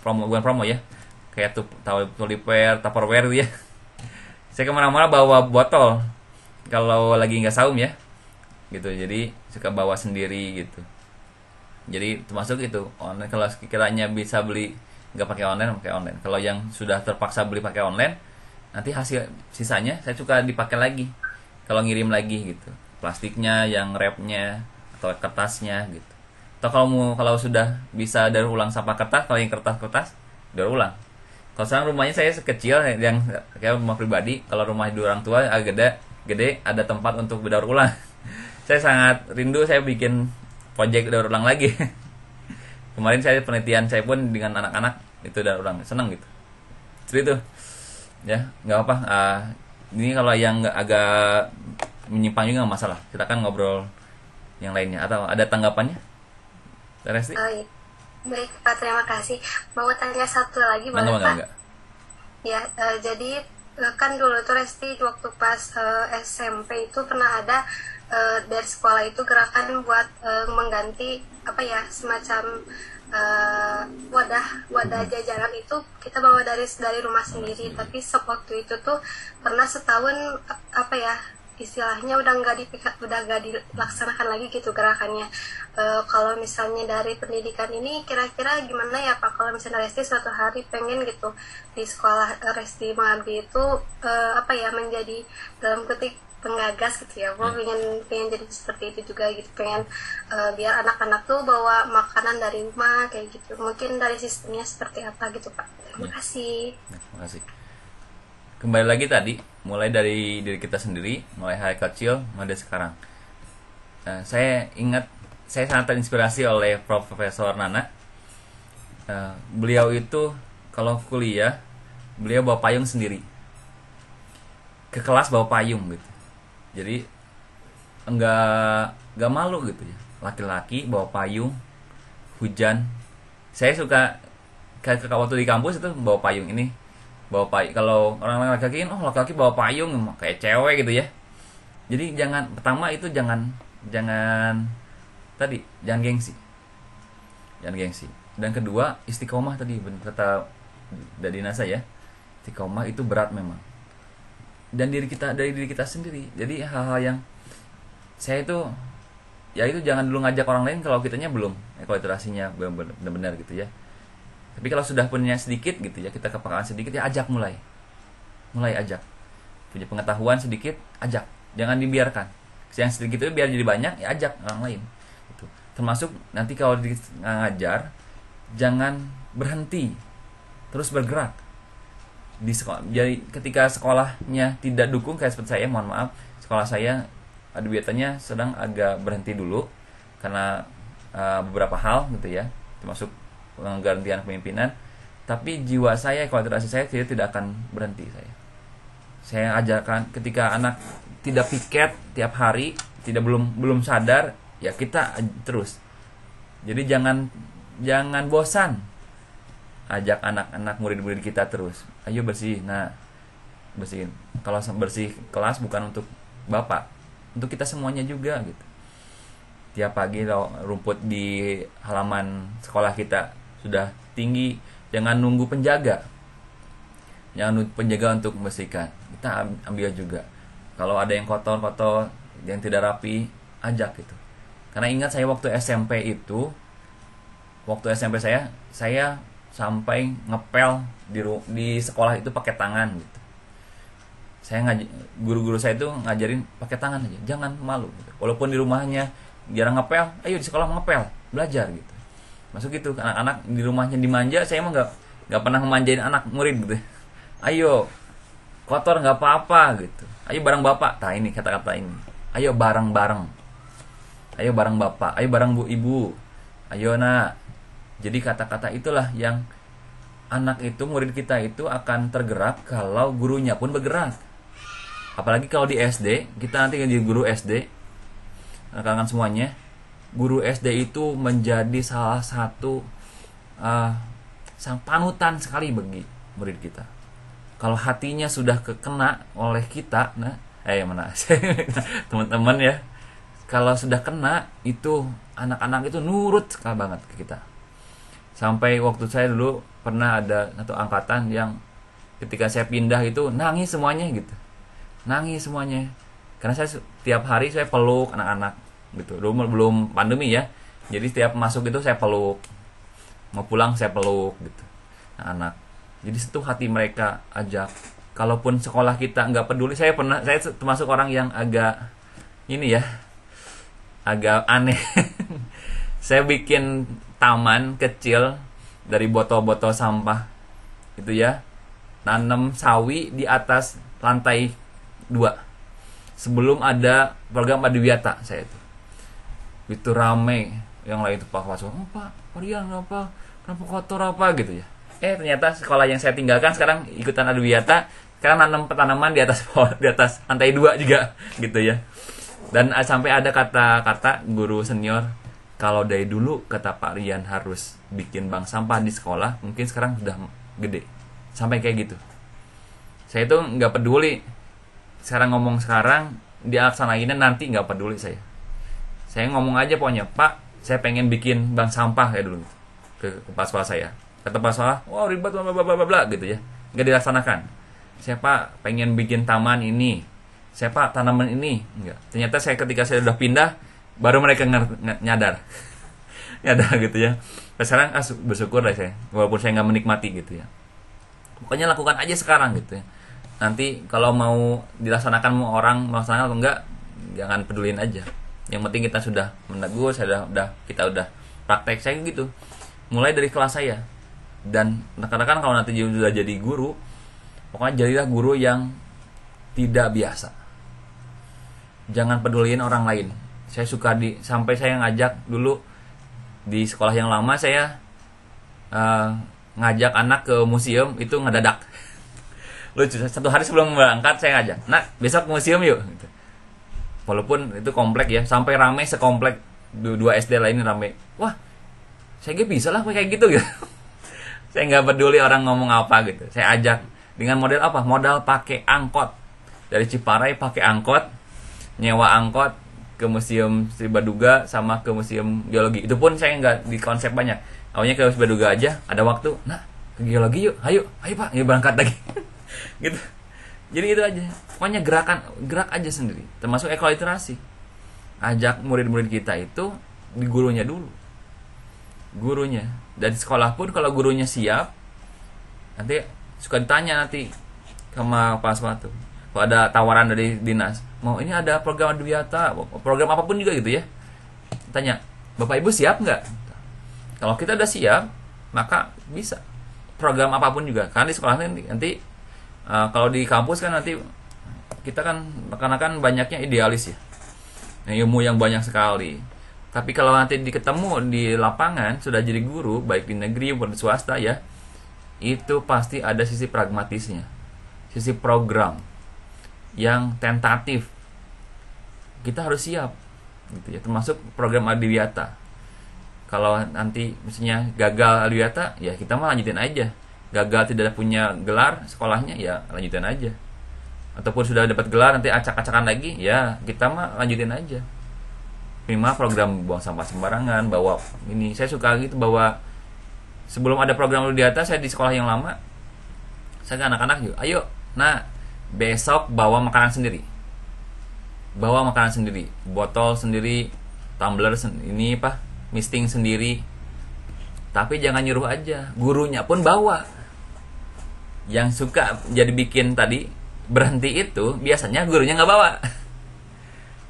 bukan promo ya, kayak Tupperware gitu ya. Saya kemana-mana bawa botol kalau lagi nggak saum ya gitu, jadi suka bawa sendiri gitu. Jadi termasuk itu online. Kalau sekiranya bisa beli nggak pakai online. Kalau yang sudah terpaksa beli pakai online, nanti hasil sisanya saya suka dipakai lagi kalau ngirim lagi gitu, plastiknya, yang wrapnya atau kertasnya gitu. Atau kalau sudah bisa daur ulang sampah kertas, kalau yang kertas daur ulang. Kalau sekarang rumahnya saya sekecil yang kayak rumah pribadi, kalau rumah di orang tua agak gede ada tempat untuk daur ulang. Saya sangat rindu saya bikin project daur ulang lagi. Kemarin saya penelitian saya pun dengan anak-anak itu daur ulang, senang gitu. Seperti itu ya, nggak apa. Ini kalau yang agak menyimpang juga nggak masalah, kita kan ngobrol yang lainnya. Atau ada tanggapannya, Resti? Iya. Baik Pak, terima kasih. Mau tanya satu lagi boleh Pak? Enggak. Ya, jadi kan dulu tuh Resti waktu pas SMP itu pernah ada dari sekolah itu gerakan buat mengganti apa ya, semacam wadah jajanan itu kita bawa dari rumah sendiri. Tapi waktu itu tuh pernah setahun apa ya, istilahnya udah nggak dilaksanakan lagi gitu gerakannya. Kalau misalnya dari pendidikan ini kira-kira gimana ya Pak, kalau misalnya Resti suatu hari pengen gitu di sekolah Resti mengambil itu apa ya, menjadi dalam ketik penggagas gitu ya, gue pengen jadi seperti itu juga gitu, pengen biar anak-anak tuh bawa makanan dari rumah kayak gitu. Mungkin dari sistemnya seperti apa gitu Pak. Terima kasih. Terima kasih. Kembali lagi tadi, mulai dari diri kita sendiri, mulai hal kecil, mulai sekarang. Saya ingat, saya sangat terinspirasi oleh Profesor Nana. Beliau itu kalau kuliah, beliau bawa payung sendiri. Ke kelas bawa payung gitu. Jadi enggak malu gitu ya. Laki-laki bawa payung, hujan. Saya suka kayak waktu di kampus itu bawa payung ini. Bawa payung, kalau orang laki-laki kan, laki-laki bawa payung kayak cewek gitu ya. Jadi pertama itu jangan gengsi. Jangan gengsi. Dan kedua, istiqomah tadi kata Dadina saya, istiqomah itu berat memang. Dan dari diri kita sendiri. Jadi hal-hal yang saya itu ya itu jangan dulu ngajak orang lain kalau kitanya belum literasinya benar-benar gitu ya. Tapi kalau sudah punya sedikit gitu ya, kita kepekaan sedikit ya, ajak mulai ajak. Punya pengetahuan sedikit, ajak. Jangan dibiarkan. Yang sedikit itu biar jadi banyak, ya ajak orang lain. Gitu. Termasuk nanti kalau ngajar, jangan berhenti, terus bergerak di sekolah. Jadi ketika sekolahnya tidak dukung, kayak seperti saya, mohon maaf, sekolah saya ada biasanya sedang agak berhenti dulu karena beberapa hal gitu ya, termasuk penggantian pemimpinan. Tapi jiwa saya, kualitas saya tidak akan berhenti. Saya ajarkan ketika anak tidak piket tiap hari, belum sadar, ya kita terus. Jadi jangan bosan. Ajak anak-anak murid-murid kita terus. Ayo bersih. Nah, bersihin. Kalau bersih kelas bukan untuk Bapak, untuk kita semuanya juga gitu. Tiap pagi rumput di halaman sekolah kita sudah tinggi, jangan nunggu penjaga. yang penjaga untuk membersihkan, kita ambil juga. Kalau ada yang kotor-kotor, yang tidak rapi, ajak gitu. Karena ingat saya waktu SMP itu, saya sampai ngepel di sekolah itu pakai tangan gitu. Guru-guru saya itu ngajarin pakai tangan aja, jangan malu gitu. Walaupun di rumahnya jarang ngepel, ayo di sekolah ngepel, belajar gitu. Masuk gitu, anak-anak di rumahnya dimanja, saya mah nggak pernah memanjain anak murid gitu. Ayo kotor nggak apa-apa gitu. Ayo bareng bapak, nah ini kata-kata ini. Ayo bareng-bareng. Ayo bareng bapak, ayo bareng bu ibu. Ayo nak. Jadi kata-kata itulah yang anak itu, murid kita itu akan tergerak kalau gurunya pun bergerak. Apalagi kalau di SD, kita nanti jadi guru SD, rekan-rekan semuanya, guru SD itu menjadi salah satu sang panutan sekali bagi murid kita. Kalau hatinya sudah kena oleh kita, teman-teman ya, kalau sudah kena itu anak-anak itu nurut sekali banget ke kita. Sampai waktu saya dulu pernah ada satu angkatan yang ketika saya pindah itu nangis semuanya gitu. Nangis semuanya. Karena saya tiap hari saya peluk anak-anak gitu. Dulu belum pandemi ya. Jadi setiap masuk itu saya peluk. Mau pulang saya peluk gitu. Anak. Jadi itu hati mereka ajak. Kalaupun sekolah kita nggak peduli, saya termasuk orang yang agak agak aneh. Saya bikin taman kecil dari botol-botol sampah itu ya, nanam sawi di atas lantai 2 sebelum ada program Adiwiyata. Saya itu rame, yang lain itu Pak Rian kenapa kotor apa gitu ya. Ternyata sekolah yang saya tinggalkan sekarang ikutan Adiwiyata, sekarang nanam tanaman di atas lantai 2 juga gitu ya. Dan sampai ada kata-kata guru senior, kalau dari dulu kata Pak Rian harus bikin bank sampah di sekolah, mungkin sekarang sudah gede. Sampai kayak gitu. Saya itu nggak peduli. Sekarang dilaksanainnya nanti nggak peduli saya. Saya ngomong aja pokoknya, Pak, saya pengen bikin bank sampah kayak dulu ke kepala sekolah saya. Kata kepala sekolah, wow ribet bla gitu ya. Nggak dilaksanakan. Saya Pak pengen bikin taman ini. Saya Pak tanaman ini. Enggak. Ternyata ketika saya udah pindah, baru mereka nyadar gitu ya. Sekarang bersyukur lah saya, walaupun saya nggak menikmati gitu ya. Pokoknya lakukan aja sekarang gitu ya. Nanti kalau mau dilaksanakan orang melaksanakan atau enggak, jangan pedulin aja. Yang penting kita sudah menegur, kita udah praktek. Saya gitu. Mulai dari kelas saya. Dan kadang-kadang kalau nanti sudah jadi guru, pokoknya jadilah guru yang tidak biasa. Jangan pedulin orang lain. Saya suka sampai saya ngajak dulu di sekolah yang lama, saya ngajak anak ke museum itu ngedadak. Lucu, satu hari sebelum berangkat saya ngajak, nak besok ke museum yuk gitu. Walaupun itu komplek ya, sampai rame sekomplek 2 SD lain rame. Wah, saya bisa lah kayak gitu gitu. Saya nggak peduli orang ngomong apa gitu, saya ajak dengan model apa? Modal pakai angkot dari Ciparai, pakai angkot, nyewa angkot ke Museum Sri Baduga sama ke Museum Geologi. Itu pun saya nggak di konsep banyak. Awalnya ke Sri Baduga aja, ada waktu, nah ke geologi yuk, ayo Pak, yuk berangkat lagi. Gitu. Jadi itu aja. Pokoknya gerak aja sendiri. Termasuk ekoliterasi. Ajak murid-murid kita itu di gurunya dulu. Gurunya. Dan sekolah pun kalau gurunya siap, nanti suka ditanya nanti sama Pak Aswatu. Kalau ada tawaran dari dinas, mau ini ada program Adiwiyata, program apapun juga gitu ya. Tanya, Bapak Ibu siap nggak? Kalau kita udah siap, maka bisa program apapun juga. Karena di sekolah nanti kalau di kampus kan nanti kita kan rekan-rekan banyaknya idealis ya, ilmu yang banyak sekali. Tapi kalau nanti ketemu di lapangan sudah jadi guru, baik di negeri maupun di swasta ya, itu pasti ada sisi pragmatisnya, sisi program yang tentatif. Kita harus siap gitu ya, termasuk program Adiwiyata. Kalau nanti misalnya gagal Adiwiyata, ya kita mah lanjutin aja. Gagal tidak punya gelar sekolahnya, ya lanjutin aja. Ataupun sudah dapat gelar nanti acak-acakan lagi, ya kita mah lanjutin aja. Minimal program buang sampah sembarangan, bawa ini. Saya suka gitu, bahwa sebelum ada program Adiwiyata, saya di sekolah yang lama Saya ke anak-anak yuk, ayo, nah besok bawa makanan sendiri, botol sendiri, tumbler ini apa, misting sendiri. Tapi jangan nyuruh aja, gurunya pun bawa. Yang suka jadi bikin tadi berhenti itu biasanya gurunya nggak bawa,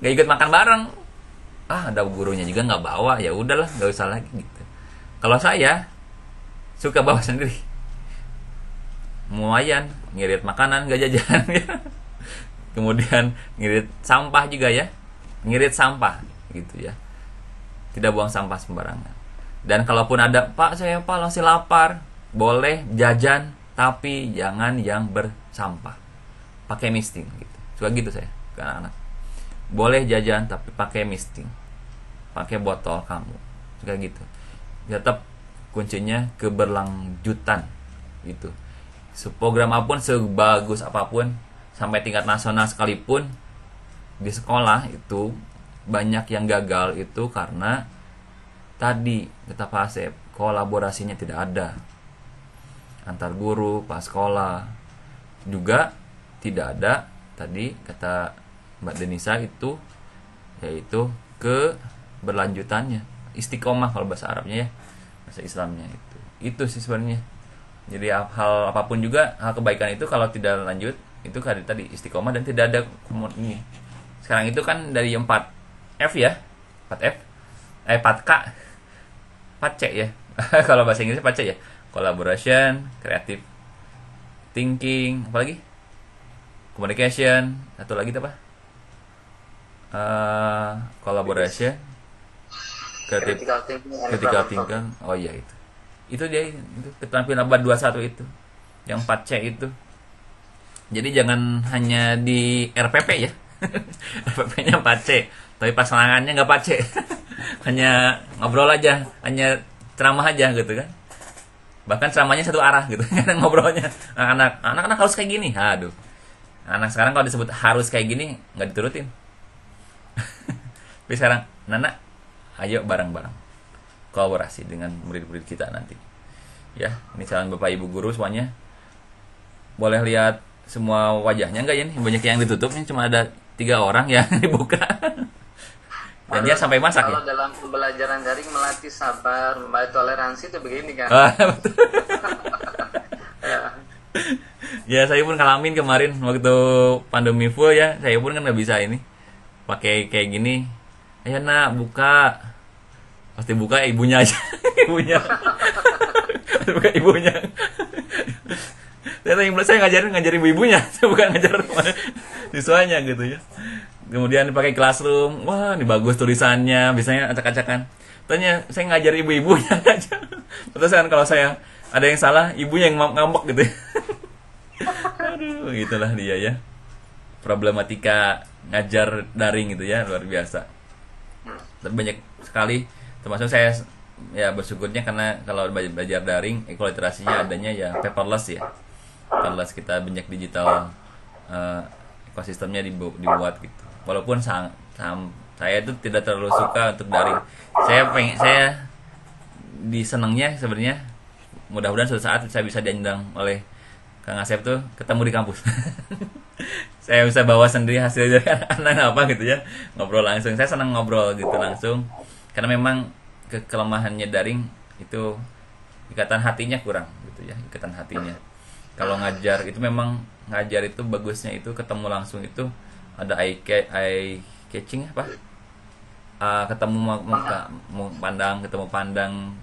nggak ikut makan bareng. Ada gurunya juga nggak bawa, ya udahlah, nggak usah lagi gitu. Kalau saya suka bawa sendiri, lumayan ngirit makanan nggak jajan ya. Kemudian ngirit sampah juga ya, ngirit sampah gitu ya, tidak buang sampah sembarangan. Dan kalaupun ada, Pak saya masih lapar, boleh jajan tapi jangan yang bersampah, pakai misting gitu. Suka gitu saya ke anak-anak, boleh jajan tapi pakai misting, pakai botol kamu, suka gitu. Tetap kuncinya keberlanjutan gitu. Program apapun, sebagus apapun, sampai tingkat nasional sekalipun, di sekolah itu banyak yang gagal itu karena tadi kata Pak Asep, kolaborasinya tidak ada antar guru, pas sekolah juga tidak ada. Tadi kata Mbak Denisa itu, yaitu keberlanjutannya, istiqomah kalau bahasa Arabnya ya, bahasa Islamnya itu sih sebenarnya. Jadi hal apapun juga, hal kebaikan itu kalau tidak lanjut, itu tadi istiqomah dan tidak ada ini. Sekarang itu kan dari 4F ya, 4F 4K 4C ya. Kalau bahasa Inggrisnya 4C ya, collaboration, creative thinking, apa lagi, communication, satu lagi apa, collaboration, critical thinking. Oh iya, itu dia, itu keterampilan abad 21 itu, yang 4C itu. Jadi jangan hanya di RPP ya. RPP-nya 4C, tapi pasangannya nggak 4C. Hanya ngobrol aja, hanya ceramah aja gitu kan. Bahkan ceramahnya satu arah gitu. Ngobrolnya anak-anak harus kayak gini. Aduh. Anak sekarang kalau disebut harus kayak gini nggak diturutin. Tapi sekarang, Nana, ayo bareng-bareng kolaborasi dengan murid-murid kita nanti. Ya, ini calon Bapak Ibu guru semuanya. Boleh lihat semua wajahnya enggak ya nih? Banyak yang ditutup, ini cuma ada 3 orang yang dibuka. Dan dia sampai masak kalau ya. Dalam pembelajaran daring melatih sabar, melatih toleransi itu begini kan. Betul. Ya, saya pun ngalamin kemarin waktu pandemi full ya. Saya pun kan nggak bisa ini pakai kayak gini. Ayo nak buka. Pasti buka ibunya aja. Ibunya. Buka ibunya. Saya ngajarin ibu-ibunya, saya bukan ngajar siswanya gitu ya. Kemudian dipakai classroom, wah ini bagus tulisannya, biasanya acak-acakan. Tanya, saya ngajar ibu-ibunya aja. Terus kan kalau saya ada yang salah, ibunya yang ngambek gitu. Aduh, gitulah dia ya. Problematika ngajar daring gitu ya, luar biasa. Dan banyak sekali, termasuk saya ya bersyukurnya karena kalau belajar daring, literasinya adanya ya paperless ya. Paperless, kita banyak digital, ekosistemnya dibuat gitu. Walaupun saya itu tidak terlalu suka untuk daring. Saya disenengnya sebenarnya, mudah-mudahan suatu saat saya bisa diundang oleh Kang Asep tuh ketemu di kampus. Saya bisa bawa sendiri hasil dari anak apa gitu ya, ngobrol langsung. Saya senang ngobrol gitu langsung, karena memang kelemahannya daring itu ikatan hatinya kurang gitu ya, ikatan hatinya. Kalau ngajar itu memang ngajar itu bagusnya itu ketemu langsung, itu ada eye catching apa? Ketemu ketemu pandang,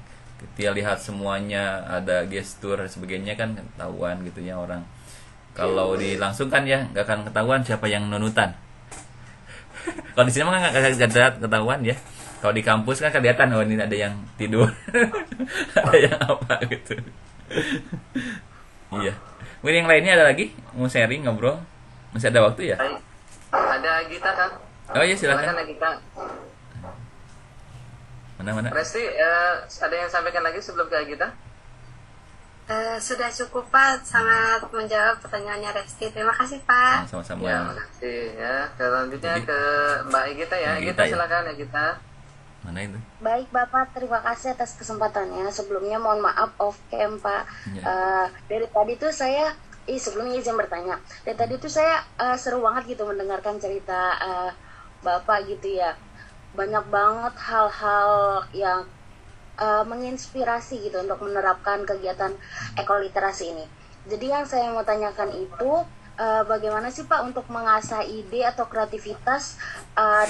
dia lihat semuanya, ada gestur dan sebagainya kan ketahuan gitu ya orang. Kalau di langsung kan ya nggak akan ketahuan siapa yang nunutan. Kalau di sini mah nggak ketahuan ya. Kalau di kampus kan kelihatan, oh ini ada yang tidur, ada yang apa gitu. Iya. Mungkin yang lainnya ada lagi mau sharing ngobrol, masih ada waktu ya? Ada Gita kan? Oh iya silakan. Gita. Mana? Resti, ada yang sampaikan lagi sebelum ke Gita? Sudah cukup Pak, sangat menjawab pertanyaannya Resti. Terima kasih Pak. Sama-sama. Ya, makasih ya. Selanjutnya ke Mbak Gita ya. Gita silakan ya Gita. Mana itu? Baik Bapak, terima kasih atas kesempatannya. Sebelumnya mohon maaf off cam Pak. Ya. Dari tadi tuh saya Sebelumnya izin bertanya. Dan tadi tuh saya seru banget gitu mendengarkan cerita Bapak gitu ya. Banyak banget hal-hal yang menginspirasi gitu untuk menerapkan kegiatan ekoliterasi ini. Jadi yang saya mau tanyakan itu bagaimana sih Pak untuk mengasah ide atau kreativitas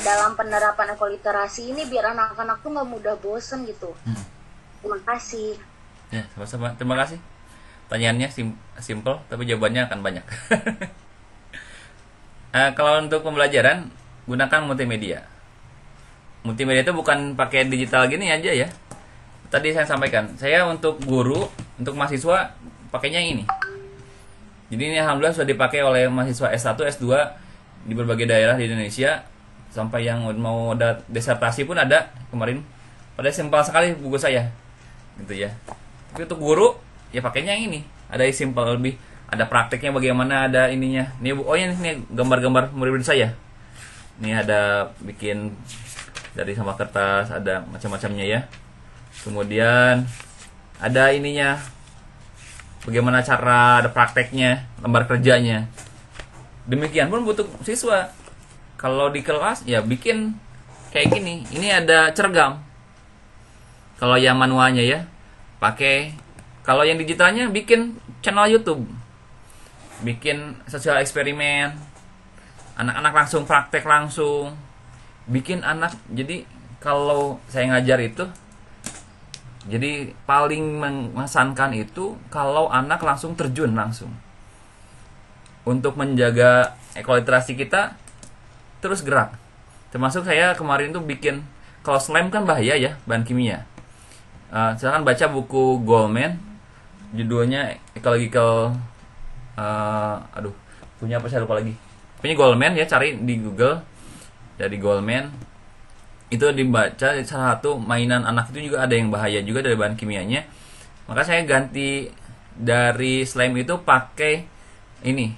dalam penerapan ekoliterasi ini biar anak-anak tuh nggak mudah bosen gitu. Terima kasih. Ya, sama-sama. Terima kasih. Pertanyaannya simple, tapi jawabannya akan banyak. Kalau untuk pembelajaran, gunakan multimedia. Multimedia itu bukan pakai digital gini aja ya. Tadi saya sampaikan, saya untuk guru, untuk mahasiswa pakainya ini. Jadi ini alhamdulillah sudah dipakai oleh mahasiswa S1, S2 di berbagai daerah di Indonesia, sampai yang mau ada disertasi pun ada kemarin. Pada simpel sekali buku saya, gitu ya. Tapi untuk guru ya pakainya ini, ada simpel lebih, ada prakteknya bagaimana, ada ininya. Ini gambar-gambar murid saya. Ini ada bikin dari sampah kertas, ada macam-macamnya ya. Kemudian ada ininya, bagaimana cara, ada prakteknya, lembar kerjanya. Demikian pun butuh siswa. Kalau di kelas ya bikin kayak gini. Ini ada cergam. Kalau yang manualnya ya pakai. Kalau yang digitalnya bikin channel YouTube, bikin sosial eksperimen, anak-anak langsung praktek langsung, bikin anak. Jadi kalau saya ngajar itu, jadi paling mengesankan itu kalau anak langsung terjun langsung. Untuk menjaga ekoliterasi kita terus gerak. Termasuk saya kemarin tuh bikin, kalau slime kan bahaya ya, bahan kimia. Silakan baca buku Goldman, judulnya Ecological, punya apa saya lupa lagi. Punya Goldman ya, cari di Google dari Goldman. Itu dibaca, salah satu mainan anak itu juga ada yang bahaya juga dari bahan kimianya. Maka saya ganti dari slime itu pakai ini,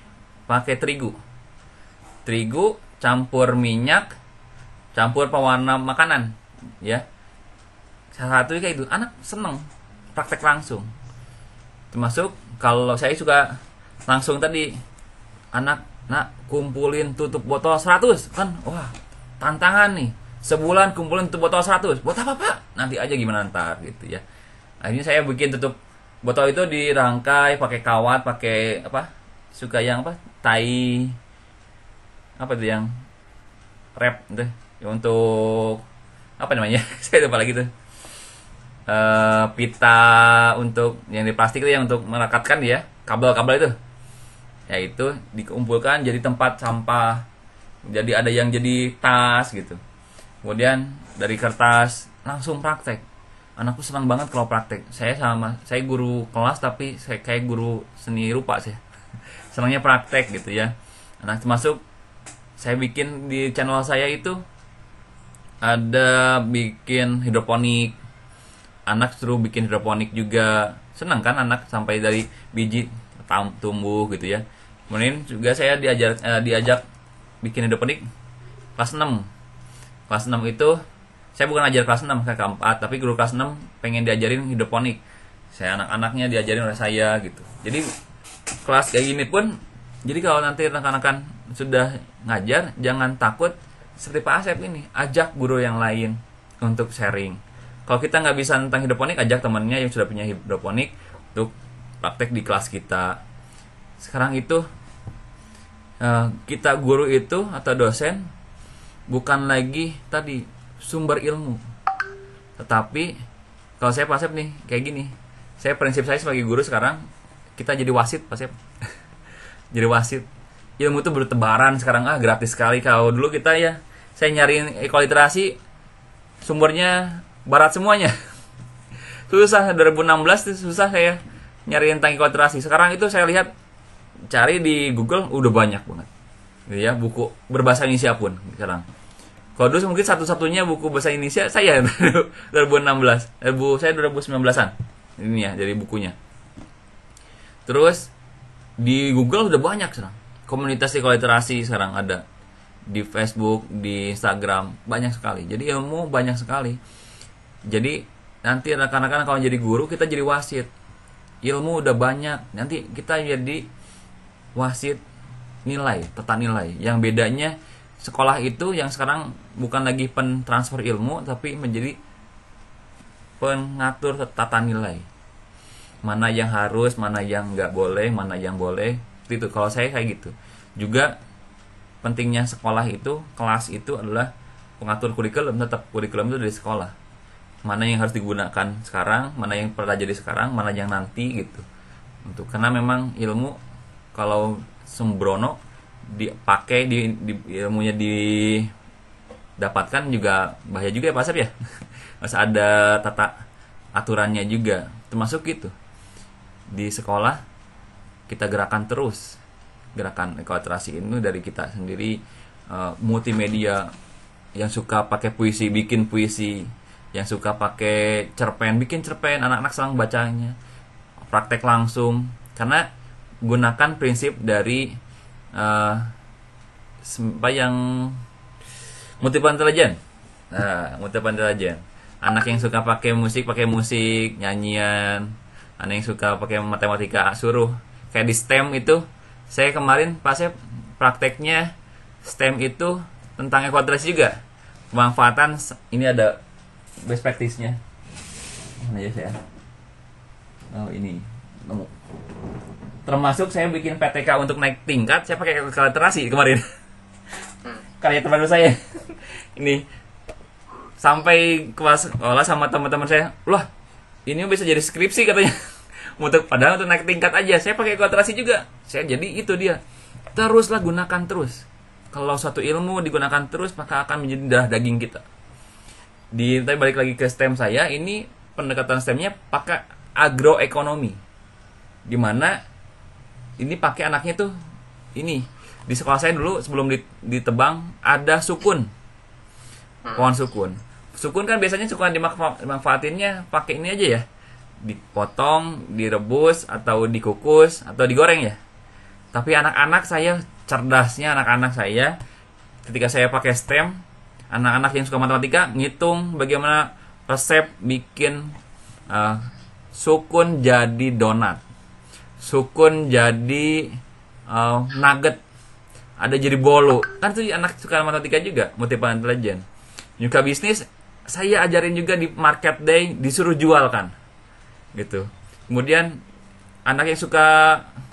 pakai terigu campur minyak, campur pewarna makanan ya. Salah satu kayak itu, anak seneng praktek langsung. Termasuk kalau saya suka langsung tadi, anak kumpulin tutup botol 100 kan, wah tantangan nih, sebulan kumpulin tutup botol 100. Buat apa Pak? Nanti aja gimana ntar gitu ya. Akhirnya saya bikin tutup botol itu dirangkai pakai kawat, pakai apa? Suka yang apa? Tai apa tuh yang wrap tuh ya, untuk apa namanya? Saya lupa lagi tuh. Pita untuk yang di plastik itu yang untuk merekatkan ya, kabel-kabel itu. Ya itu dikumpulkan jadi tempat sampah. Jadi ada yang jadi tas gitu. Kemudian dari kertas langsung praktek. Anakku senang banget kalau praktek. Saya guru kelas tapi saya kayak guru seni rupa sih. Senangnya praktek gitu ya. Anak termasuk saya bikin di channel saya itu ada bikin hidroponik. Anak suruh bikin hidroponik juga. Senang kan anak sampai dari biji tumbuh gitu ya. Kemudian juga saya diajak bikin hidroponik kelas 6. Kelas 6 itu saya bukan ajar kelas 6, saya kelas 4, tapi guru kelas 6 pengen diajarin hidroponik. Saya anak-anaknya diajarin oleh saya gitu. Jadi kelas kayak gini pun, jadi kalau nanti rekan-rekan sudah ngajar, jangan takut seperti Pak Asep ini, ajak guru yang lain untuk sharing. Kalau kita nggak bisa tentang hidroponik, ajak temannya yang sudah punya hidroponik untuk praktek di kelas kita. Sekarang itu kita guru itu atau dosen bukan lagi tadi sumber ilmu, tetapi kalau saya Pak Asep nih kayak gini, saya prinsip saya sebagai guru sekarang, kita jadi wasit Pak Asep. Jadi wasit, ilmu itu bertebaran sekarang, gratis sekali. Kalau dulu kita ya, saya nyariin ekoliterasi sumbernya barat semuanya. Susah, 2016 itu susah saya nyariin tentang ekoliterasi. Sekarang itu saya lihat, cari di Google udah banyak banget ya, buku berbahasa Indonesia pun sekarang. Kalau dulu mungkin satu-satunya buku bahasa Indonesia saya 2016, saya 2019an ini ya dari bukunya. Terus di Google udah banyak sekarang komunitas ekoliterasi, sekarang ada di Facebook, di Instagram, banyak sekali. Jadi ilmu banyak sekali. Jadi nanti rekan-rekan kalau jadi guru, kita jadi wasit. Ilmu udah banyak, nanti kita jadi wasit nilai, tata nilai. Yang bedanya sekolah itu yang sekarang bukan lagi pentransfer ilmu, tapi menjadi pengatur tata nilai. Mana yang harus, mana yang nggak boleh, mana yang boleh. Itu kalau saya kayak gitu. Juga pentingnya sekolah itu, kelas itu adalah pengatur kurikulum. Tetap kurikulum itu dari sekolah. Mana yang harus digunakan sekarang, mana yang pernah jadi sekarang, mana yang nanti gitu. Karena memang ilmu kalau sembrono dipakai ilmunya didapatkan juga bahaya juga ya Pak Asep ya. Harus ada tata aturannya juga. Termasuk gitu. Di sekolah kita gerakan terus. Gerakan ekuliterasi ini dari kita sendiri, multimedia, yang suka pakai puisi bikin puisi, yang suka pakai cerpen bikin cerpen, anak-anak senang bacanya, praktek langsung, karena gunakan prinsip dari yang multiple intelligence. Multiple intelligence. Anak yang suka pakai musik nyanyian, anak yang suka pakai matematika suruh kayak di STEM itu. Saya kemarin pas saya prakteknya STEM itu tentang ekuliterasi juga, pemanfaatan. Ini ada best practice-nya. Mana aja saya? Oh ini, nemu. Termasuk saya bikin PTK untuk naik tingkat, saya pakai ekuliterasi kemarin. Karya terbaru saya. Ini sampai kelas sekolah sama teman-teman saya, "Wah, ini bisa jadi skripsi," katanya. Padahal untuk naik tingkat aja saya pakai ekuliterasi juga. Saya jadi itu dia. Teruslah gunakan terus. Kalau suatu ilmu digunakan terus, maka akan menjadi darah daging kita. Tapi balik lagi ke STEM saya, ini pendekatan STEM-nya pakai agroekonomi. Dimana ini pakai anaknya tuh ini. Di sekolah saya dulu sebelum ditebang ada sukun. Pohon sukun. Sukun kan biasanya suka dimanfaatinnya pakai ini aja ya. Dipotong, direbus, atau dikukus, atau digoreng ya. Tapi anak-anak saya, cerdasnya anak-anak saya, ketika saya pakai STEM, anak-anak yang suka matematika ngitung bagaimana resep bikin sukun jadi donat, sukun jadi nugget, ada jadi bolu. Kan itu anak suka matematika juga, multiple intelligence. Juga bisnis, saya ajarin juga di market day, disuruh jual kan. Gitu. Kemudian anak yang suka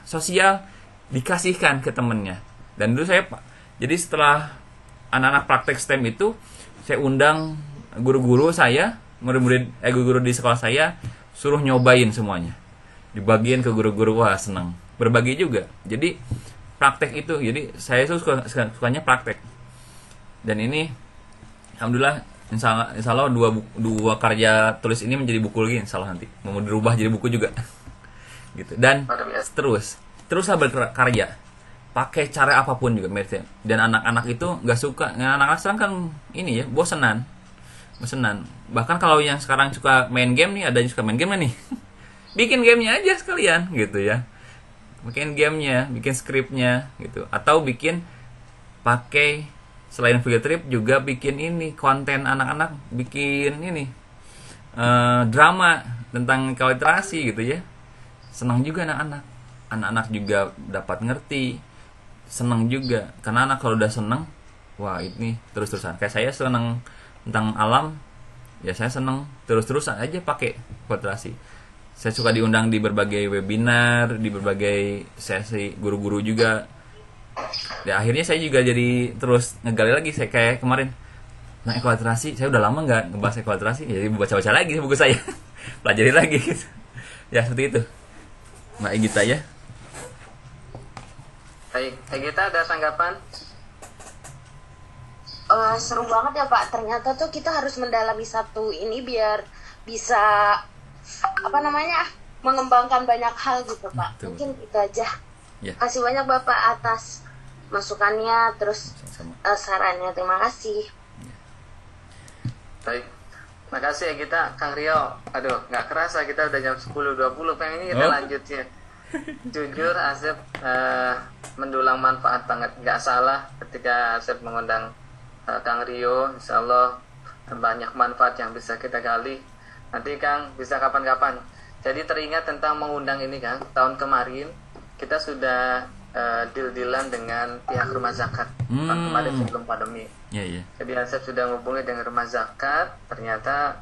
sosial dikasihkan ke temennya. Dan dulu saya, jadi setelah anak-anak praktek STEM itu, saya undang guru-guru saya, guru-guru di sekolah saya, suruh nyobain semuanya. Dibagiin ke guru-guru, wah seneng. Berbagi juga. Jadi praktek itu, jadi saya tuh sukanya praktek. Dan ini alhamdulillah Insya Allah dua karya tulis ini menjadi buku lagi, insya Allah nanti mau dirubah jadi buku juga. Gitu. Dan teruslah berkarya, pakai cara apapun juga. Dan anak-anak itu nggak suka, anak-anak sekarang kan ini ya bosenan. Bahkan kalau yang sekarang suka main game nih, ada yang suka main game nih, bikin gamenya aja sekalian gitu ya. Bikin gamenya, bikin skripnya gitu, atau bikin pakai selain field trip juga bikin ini konten anak-anak, bikin ini drama tentang ekuliterasi gitu ya. Senang juga anak-anak juga dapat ngerti, senang juga karena anak kalau udah senang, wah ini terus-terusan. Kayak saya senang tentang alam, ya saya senang terus-terusan aja pakai ekuliterasi. Saya suka diundang di berbagai webinar, di berbagai sesi guru-guru juga. Ya akhirnya saya juga jadi terus ngegali lagi. Saya kayak kemarin, nah ekuliterasi, saya udah lama nggak ngebahas ekuliterasi, jadi baca-baca lagi buku saya, pelajari lagi gitu. Ya seperti itu Mbak Egita ya. Baik, Egita ada tanggapan? Seru banget ya Pak. Ternyata tuh kita harus mendalami satu ini biar bisa mengembangkan banyak hal gitu Pak. Betul. Mungkin itu aja. Ya. Kasih banyak Bapak atas masukannya, terus sarannya. Terima kasih. Baik, makasih ya kita, Kang Rio. Aduh, nggak kerasa kita udah jam 10.20. Pengen ini kita lanjut ya. Jujur Asep mendulang manfaat banget. Nggak salah ketika Asep mengundang Kang Rio. Insya Allah banyak manfaat yang bisa kita gali. Nanti Kang bisa kapan-kapan. Jadi teringat tentang mengundang ini Kang. Tahun kemarin kita sudah deal-dealan dengan pihak rumah zakat kemarin sebelum pandemi. Iya. Jadi Asep sudah menghubungi dengan rumah zakat, ternyata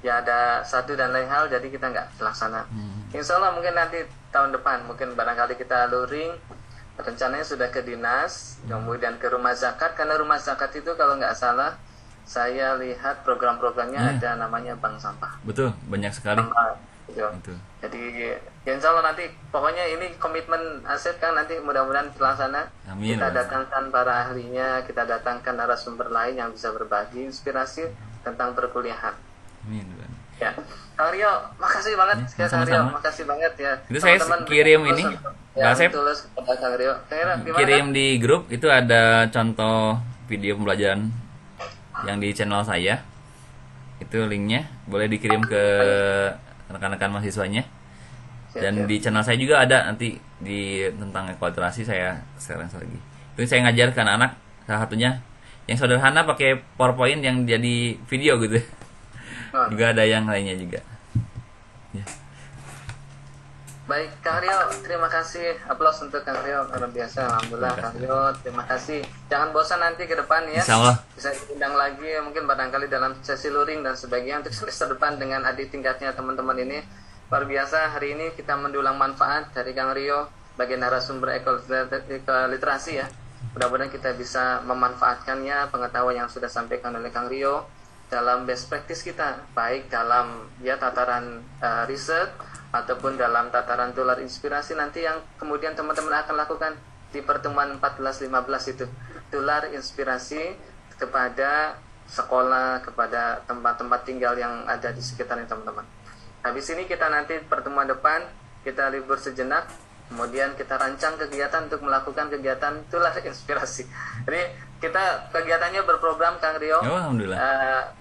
ya ada satu dan lain hal, jadi kita nggak terlaksana. Insya Allah mungkin nanti tahun depan, mungkin barangkali kita luring, rencananya sudah ke dinas, kemudian ke rumah zakat, karena rumah zakat itu kalau nggak salah, saya lihat program-programnya ada namanya bank sampah. Betul, banyak sekali. Betul. Jadi ya insya Allah nanti pokoknya ini komitmen Asep kan, nanti mudah-mudahan terlaksana. Amin. Kita datangkan para ahlinya, kita datangkan narasumber lain yang bisa berbagi inspirasi tentang perkuliahan. Amin. Ya, Kang Rio, makasih banget ya, Kang Rio, makasih banget ya. Itu saya kirim ini, ya, Asep tulus kepada Kang Rio. Kirim di grup itu ada contoh video pembelajaran yang di channel saya. Itu linknya, boleh dikirim ke rekan-rekan mahasiswanya. Dan di channel saya juga ada nanti di tentang ekuliterasi saya share lagi. Itu saya ngajarkan anak salah satunya yang sederhana pakai PowerPoint yang jadi video gitu. Juga ada yang lainnya juga. Ya. Baik, Kang Rio, terima kasih. Aplaus untuk Kang Rio, luar biasa. Alhamdulillah, Kang Rio, terima kasih. Jangan bosan nanti ke depan ya. Insyaallah. Bisa diundang lagi, mungkin barangkali dalam sesi luring dan sebagainya untuk semester depan dengan adik tingkatnya teman-teman ini. Luar biasa, hari ini kita mendulang manfaat dari Kang Rio bagi narasumber ekoliterasi ya. Mudah-mudahan kita bisa memanfaatkannya, pengetahuan yang sudah disampaikan oleh Kang Rio dalam best practice kita, baik dalam ya tataran riset ataupun dalam tataran tular inspirasi nanti yang kemudian teman-teman akan lakukan di pertemuan 14-15 itu, tular inspirasi kepada sekolah, kepada tempat-tempat tinggal yang ada di sekitarnya teman-teman. Habis ini kita nanti pertemuan depan kita libur sejenak, kemudian kita rancang kegiatan untuk melakukan kegiatan tular inspirasi. Jadi kita kegiatannya berprogram, Kang Rio. Oh, alhamdulillah.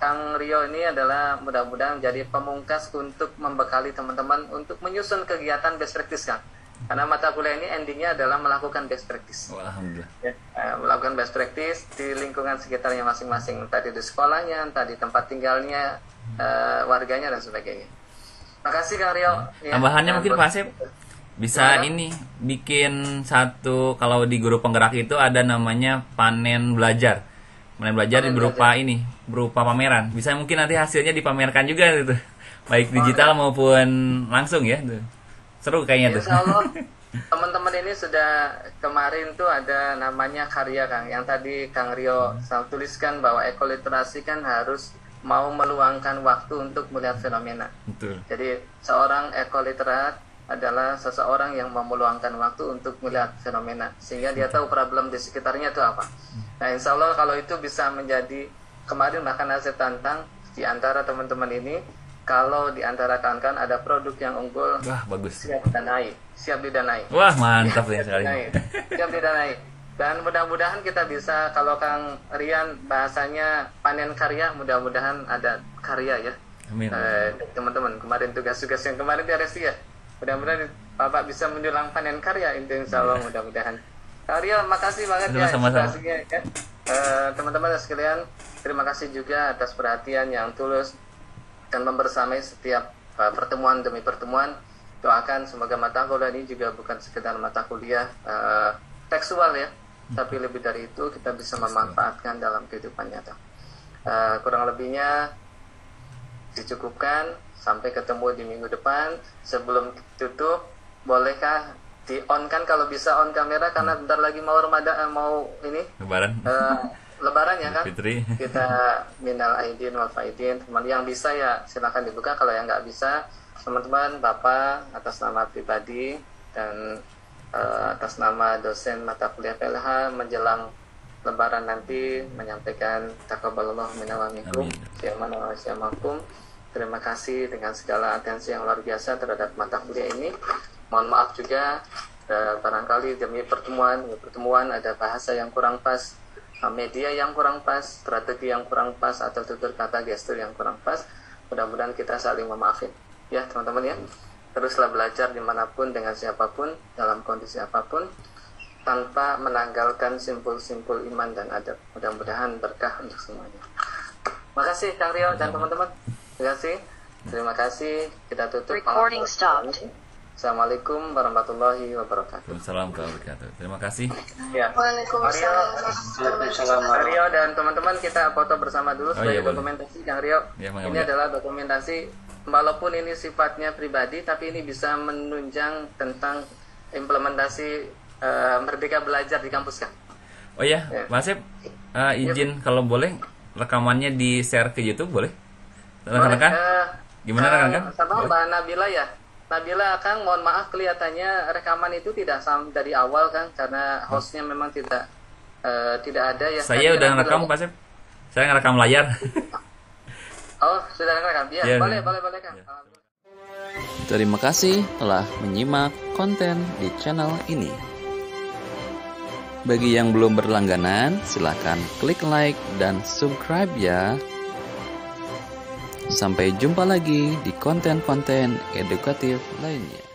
Kang Rio ini adalah mudah-mudahan menjadi pemungkas untuk membekali teman-teman untuk menyusun kegiatan best practice, Kang. Karena mata kuliah ini endingnya adalah melakukan best practice. Oh, alhamdulillah. Ya, melakukan best practice di lingkungan sekitarnya masing-masing, tadi di sekolahnya, tadi tempat tinggalnya, warganya dan sebagainya. Makasih Kang Rio. Ya, tambahannya mungkin Pak Asep bisa ini bikin satu, kalau di guru penggerak itu ada namanya panen belajar berupa ini, berupa pameran. Bisa mungkin nanti hasilnya dipamerkan juga gitu, baik digital maupun langsung ya. Seru kayaknya tuh. Insya Allah teman-teman ini sudah kemarin tuh ada namanya karya Kang, yang tadi Kang Rio tuliskan bahwa ekoliterasi kan harus mau meluangkan waktu untuk melihat fenomena. Betul. Jadi seorang ekoliterat adalah seseorang yang mau meluangkan waktu untuk melihat fenomena sehingga dia tahu problem di sekitarnya itu apa. Nah, insya Allah kalau itu bisa menjadi, kemarin bahkan saya tantang di antara teman-teman ini, kalau di antara kawan-kawan ada produk yang unggul, wah bagus, siap didanai. Wah mantap ya sekali. Siap didanai. Dan mudah-mudahan kita bisa, kalau Kang Rian bahasanya panen karya, mudah-mudahan ada karya ya. Amin. Teman-teman kemarin tugas-tugas yang kemarin di RSI ya. Mudah-mudahan Bapak bisa menjulang panen karya itu, insya Allah mudah-mudahan. Kang Rio, makasih banget ya inspirasinya ya. Teman-teman sekalian, terima kasih juga atas perhatian yang tulus dan membersamai setiap pertemuan demi pertemuan. Doakan semoga mata kuliah ini juga bukan sekedar mata kuliah tekstual ya, tapi lebih dari itu kita bisa memanfaatkan dalam kehidupan nyata. Kurang lebihnya dicukupkan. Sampai ketemu di minggu depan. Sebelum tutup, bolehkah di-on kan kalau bisa on kamera, karena bentar lagi mau Ramadan, mau ini Lebaran. Lebaran ya kan? Fitri. Kita minal aidin wal faidin. Teman yang bisa ya silakan dibuka, kalau yang nggak bisa teman-teman, Bapak atas nama pribadi dan atas nama dosen mata kuliah PLH menjelang Lebaran nanti menyampaikan taqabbalallahu minna wa minkum. Syamakum. Terima kasih dengan segala atensi yang luar biasa terhadap mata kuliah ini. Mohon maaf juga barangkali demi pertemuan ada bahasa yang kurang pas, media yang kurang pas, strategi yang kurang pas, atau tutur kata gestur yang kurang pas. Mudah-mudahan kita saling memaafin ya teman-teman ya. Teruslah belajar dimanapun, dengan siapapun, dalam kondisi apapun, tanpa menanggalkan simpul-simpul iman dan adab. Mudah-mudahan berkah untuk semuanya. Makasih Kang Rio dan teman-teman. Terima kasih. Kita tutup. Recording stopped. Assalamualaikum warahmatullahi wabarakatuh. Waalaikumsalam warahmatullahi wabarakatuh. Terima kasih. Ya. Waalaikumsalam. Kang Rio dan teman-teman kita foto bersama dulu sebagai iya, boleh. dokumentasi Kang Rio. Ya, Ini adalah dokumentasi walaupun ini sifatnya pribadi tapi ini bisa menunjang tentang implementasi Merdeka Belajar di kampus kan. Oh ya, Mas Asep, izin kalau boleh rekamannya di share ke YouTube boleh? Rekan-rekan? Gimana rekan-rekan? Sama Mbak Nabila ya. Nabila, Kang, mohon maaf kelihatannya rekaman itu tidak dari awal, Kang, karena hostnya memang tidak ada ya. Saya udah ngerekam, Pak Asep. Saya ngerekam layar. Oh, sudah ngerekam. Ya, Ya, boleh, ya. boleh, Kang. Ya. Terima kasih telah menyimak konten di channel ini. Bagi yang belum berlangganan, silakan klik like dan subscribe ya. Sampai jumpa lagi di konten-konten edukatif lainnya.